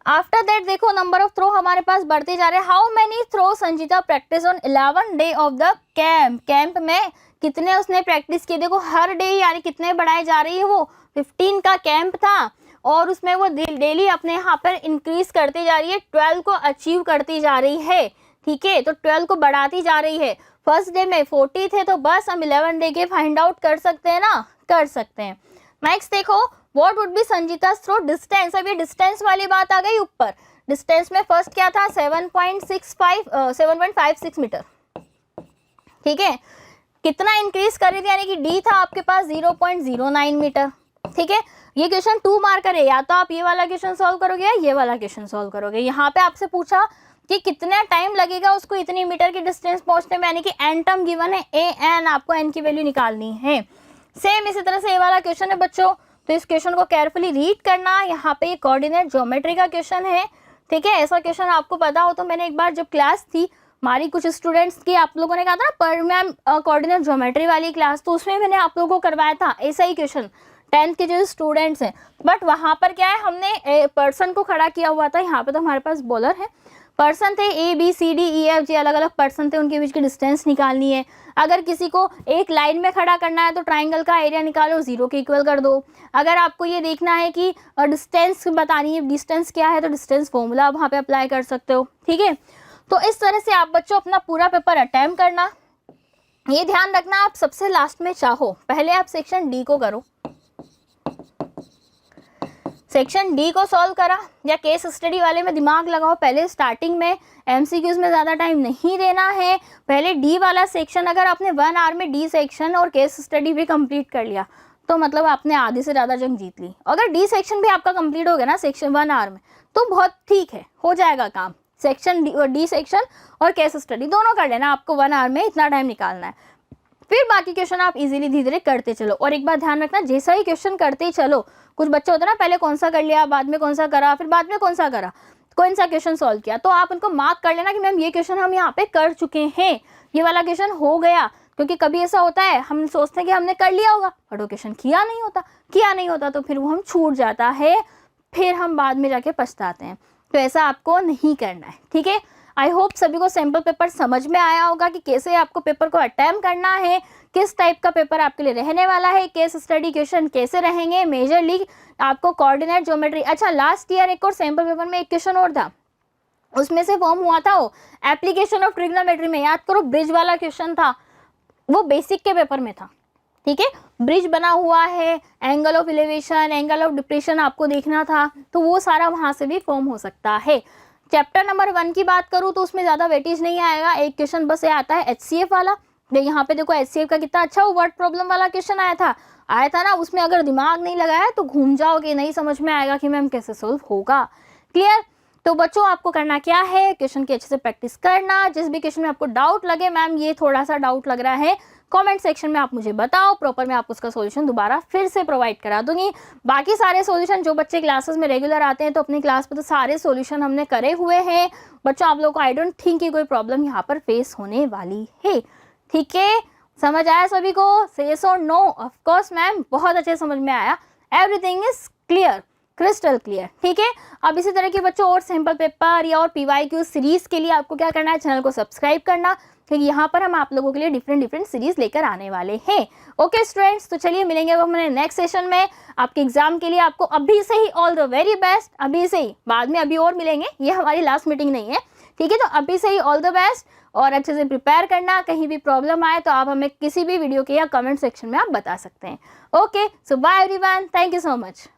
Speaker 1: आफ्टर दैट देखो नंबर ऑफ थ्रो हमारे पास बढ़ते जा रहे हैं। How many throw Sanjeeta practice on 11 day of the camp, camp में कितने उसने प्रैक्टिस किए, देखो हर डे यानी कितने बढ़ाए जा रही है, वो 15 का कैंप था और उसमें वो डेली अपने यहाँ पर इंक्रीज करती जा रही है, 12 को अचीव करती जा रही है, ठीक है। तो 12 को बढ़ाती जा रही है। फर्स्ट डे में 40 थे, तो बस हम 11 डे के फाइंड आउट कर सकते हैं ना, कर सकते हैं। नेक्स्ट देखो, what would be Sanjeeta throw distance, अब ये डिस्टेंस वाली बात आ गई ऊपर। डिस्टेंस में फर्स्ट क्या था, 7.56 मीटर, ठीक है। कितना इंक्रीज कर रही थी, यानी कि डी था आपके पास 0.09 मीटर, ठीक है। ये क्वेश्चन 2 मार्कर है, या तो आप ये वाला क्वेश्चन सॉल्व करोगे या ये वाला क्वेश्चन सॉल्व करोगे। यहाँ पे आपसे पूछा कि कितना टाइम लगेगा उसको इतनी मीटर की डिस्टेंस पहुंचने में, यानी कि एन टर्म गिवन है, ए एन, आपको एन की वैल्यू निकालनी है। सेम इसी तरह से ये वाला क्वेश्चन है बच्चों, तो इस क्वेश्चन को केयरफुली रीड करना। यहाँ पे ये कोऑर्डिनेट ज्योमेट्री का क्वेश्चन है, ठीक है। ऐसा क्वेश्चन आपको पता हो तो मैंने एक बार जब क्लास थी हमारी कुछ स्टूडेंट्स की, आप लोगों ने कहा था ना पर मैम कोऑर्डिनेट ज्योमेट्री वाली क्लास, तो उसमें मैंने आप लोगों को करवाया था ऐसा ही क्वेश्चन, 10th के जो स्टूडेंट्स हैं। बट वहाँ पर क्या है, हमने पर्सन को खड़ा किया हुआ था, यहाँ पे तो हमारे पास बॉलर है, पर्सन थे ABCDEFG, अलग अलग पर्सन थे, उनके बीच की डिस्टेंस निकालनी है। अगर किसी को एक लाइन में खड़ा करना है तो ट्राइंगल का एरिया निकालो, 0 के इक्वल कर दो। अगर आपको ये देखना है कि डिस्टेंस बतानी है, डिस्टेंस क्या है, तो डिस्टेंस फॉर्मूला आप वहाँ पे अप्लाई कर सकते हो, ठीक है। तो इस तरह से आप बच्चों अपना पूरा पेपर अटेम्प्ट करना। ये ध्यान रखना आप सबसे लास्ट में चाहो, पहले आप सेक्शन डी को करो। सेक्शन डी को सॉल्व करा या केस स्टडी वाले में दिमाग लगाओ, पहले स्टार्टिंग में एमसीक्यूज में ज़्यादा टाइम नहीं देना है। पहले डी वाला सेक्शन, अगर आपने 1 आवर में डी सेक्शन और केस स्टडी भी कंप्लीट कर लिया तो मतलब आपने आधी से ज़्यादा जंग जीत ली। अगर डी सेक्शन भी आपका कंप्लीट हो गया ना सेक्शन 1 आवर में, तो बहुत ठीक है, हो जाएगा काम। सेक्शन डी सेक्शन और केस स्टडी दोनों कर लेना, आपको 1 आवर में इतना टाइम निकालना है। फिर बाकी क्वेश्चन आप इजीली धीरे धीरे करते चलो। और एक बात ध्यान रखना, जैसा ही क्वेश्चन करते ही चलो, कुछ बच्चे होते हैं ना पहले कौन सा कर लिया, बाद में कौन सा करा, फिर बाद में कौन सा करा, कौन सा क्वेश्चन सॉल्व किया, तो आप उनको मार्क कर लेना कि मैम ये क्वेश्चन हम यहाँ पे कर चुके हैं, ये वाला क्वेश्चन हो गया। क्योंकि कभी ऐसा होता है हम सोचते हैं कि हमने कर लिया होगा, बट वो क्वेश्चन किया नहीं होता तो फिर वो हम छूट जाता है, फिर हम बाद में जाके पछताते हैं। तो ऐसा आपको नहीं करना है, ठीक है। आई होप सभी को सैम्पल पेपर समझ में आया होगा कि कैसे आपको पेपर को अटेम्प्ट करना है, किस टाइप का पेपर आपके लिए रहने वाला है, केस स्टडी क्वेश्चन कैसे रहेंगे, मेजरली आपको कोऑर्डिनेट ज्योमेट्री। अच्छा, लास्ट ईयर एक और सैम्पल पेपर में एक क्वेश्चन और था, उसमें से फॉर्म हुआ था वो एप्लीकेशन ऑफ ट्रिग्नोमेट्री में, याद करो ब्रिज वाला क्वेश्चन था, वो बेसिक के पेपर में था, ठीक है। ब्रिज बना हुआ है, angle of elevation, angle of depression आपको देखना था, तो वो सारा वहाँ से भी फॉर्म हो सकता है। चैप्टर नंबर 1 की बात करूँ तो उसमें ज़्यादा वेटेज नहीं आएगा, एक क्वेश्चन बस ये आता है HCF वाला। यहाँ पे देखो HCF का कितना अच्छा वर्ड प्रॉब्लम वाला क्वेश्चन आया था ना, उसमें अगर दिमाग नहीं लगाया तो घूम जाओगे, नहीं समझ में आएगा कि मैम कैसे सोल्व होगा। क्लियर? तो बच्चों आपको करना क्या है, क्वेश्चन की अच्छे से प्रैक्टिस करना। जिस भी क्वेश्चन में आपको डाउट लगे, मैम ये थोड़ा सा डाउट लग रहा है, कमेंट सेक्शन में आप मुझे बताओ, प्रॉपर मैं आपको उसका सॉल्यूशन दोबारा फिर से प्रोवाइड करा दूंगी। बाकी सारे सॉल्यूशन जो बच्चे क्लासेस में रेगुलर आते हैं तो अपनी क्लास पे तो सारे सॉल्यूशन हमने करे हुए हैं। बच्चों आप लोगों को आई डोंट थिंक कि कोई प्रॉब्लम यहाँ पर फेस होने वाली है, ठीक है। समझ आया सभी को? से यस और नो? ऑफ कोर्स मैम, बहुत अच्छे समझ में आया, everything is clear, crystal clear, ठीक है। अब इसी तरह के बच्चों और सैम्पल पेपर या और PYQ सीरीज के लिए आपको क्या करना है, चैनल को सब्सक्राइब करना, क्योंकि यहाँ पर हम आप लोगों के लिए डिफरेंट सीरीज लेकर आने वाले हैं। ओके स्टूडेंट्स, तो चलिए मिलेंगे अब हमारे नेक्स्ट सेशन में। आपके एग्जाम के लिए आपको अभी से ही ऑल द वेरी बेस्ट, अभी से ही, बाद में अभी और मिलेंगे, ये हमारी लास्ट मीटिंग नहीं है, ठीक है। तो अभी से ही ऑल द बेस्ट और अच्छे से प्रिपेयर करना। कहीं भी प्रॉब्लम आए तो आप हमें किसी भी वीडियो के या कमेंट सेक्शन में आप बता सकते हैं। Okay, so bye everyone, thank you so much.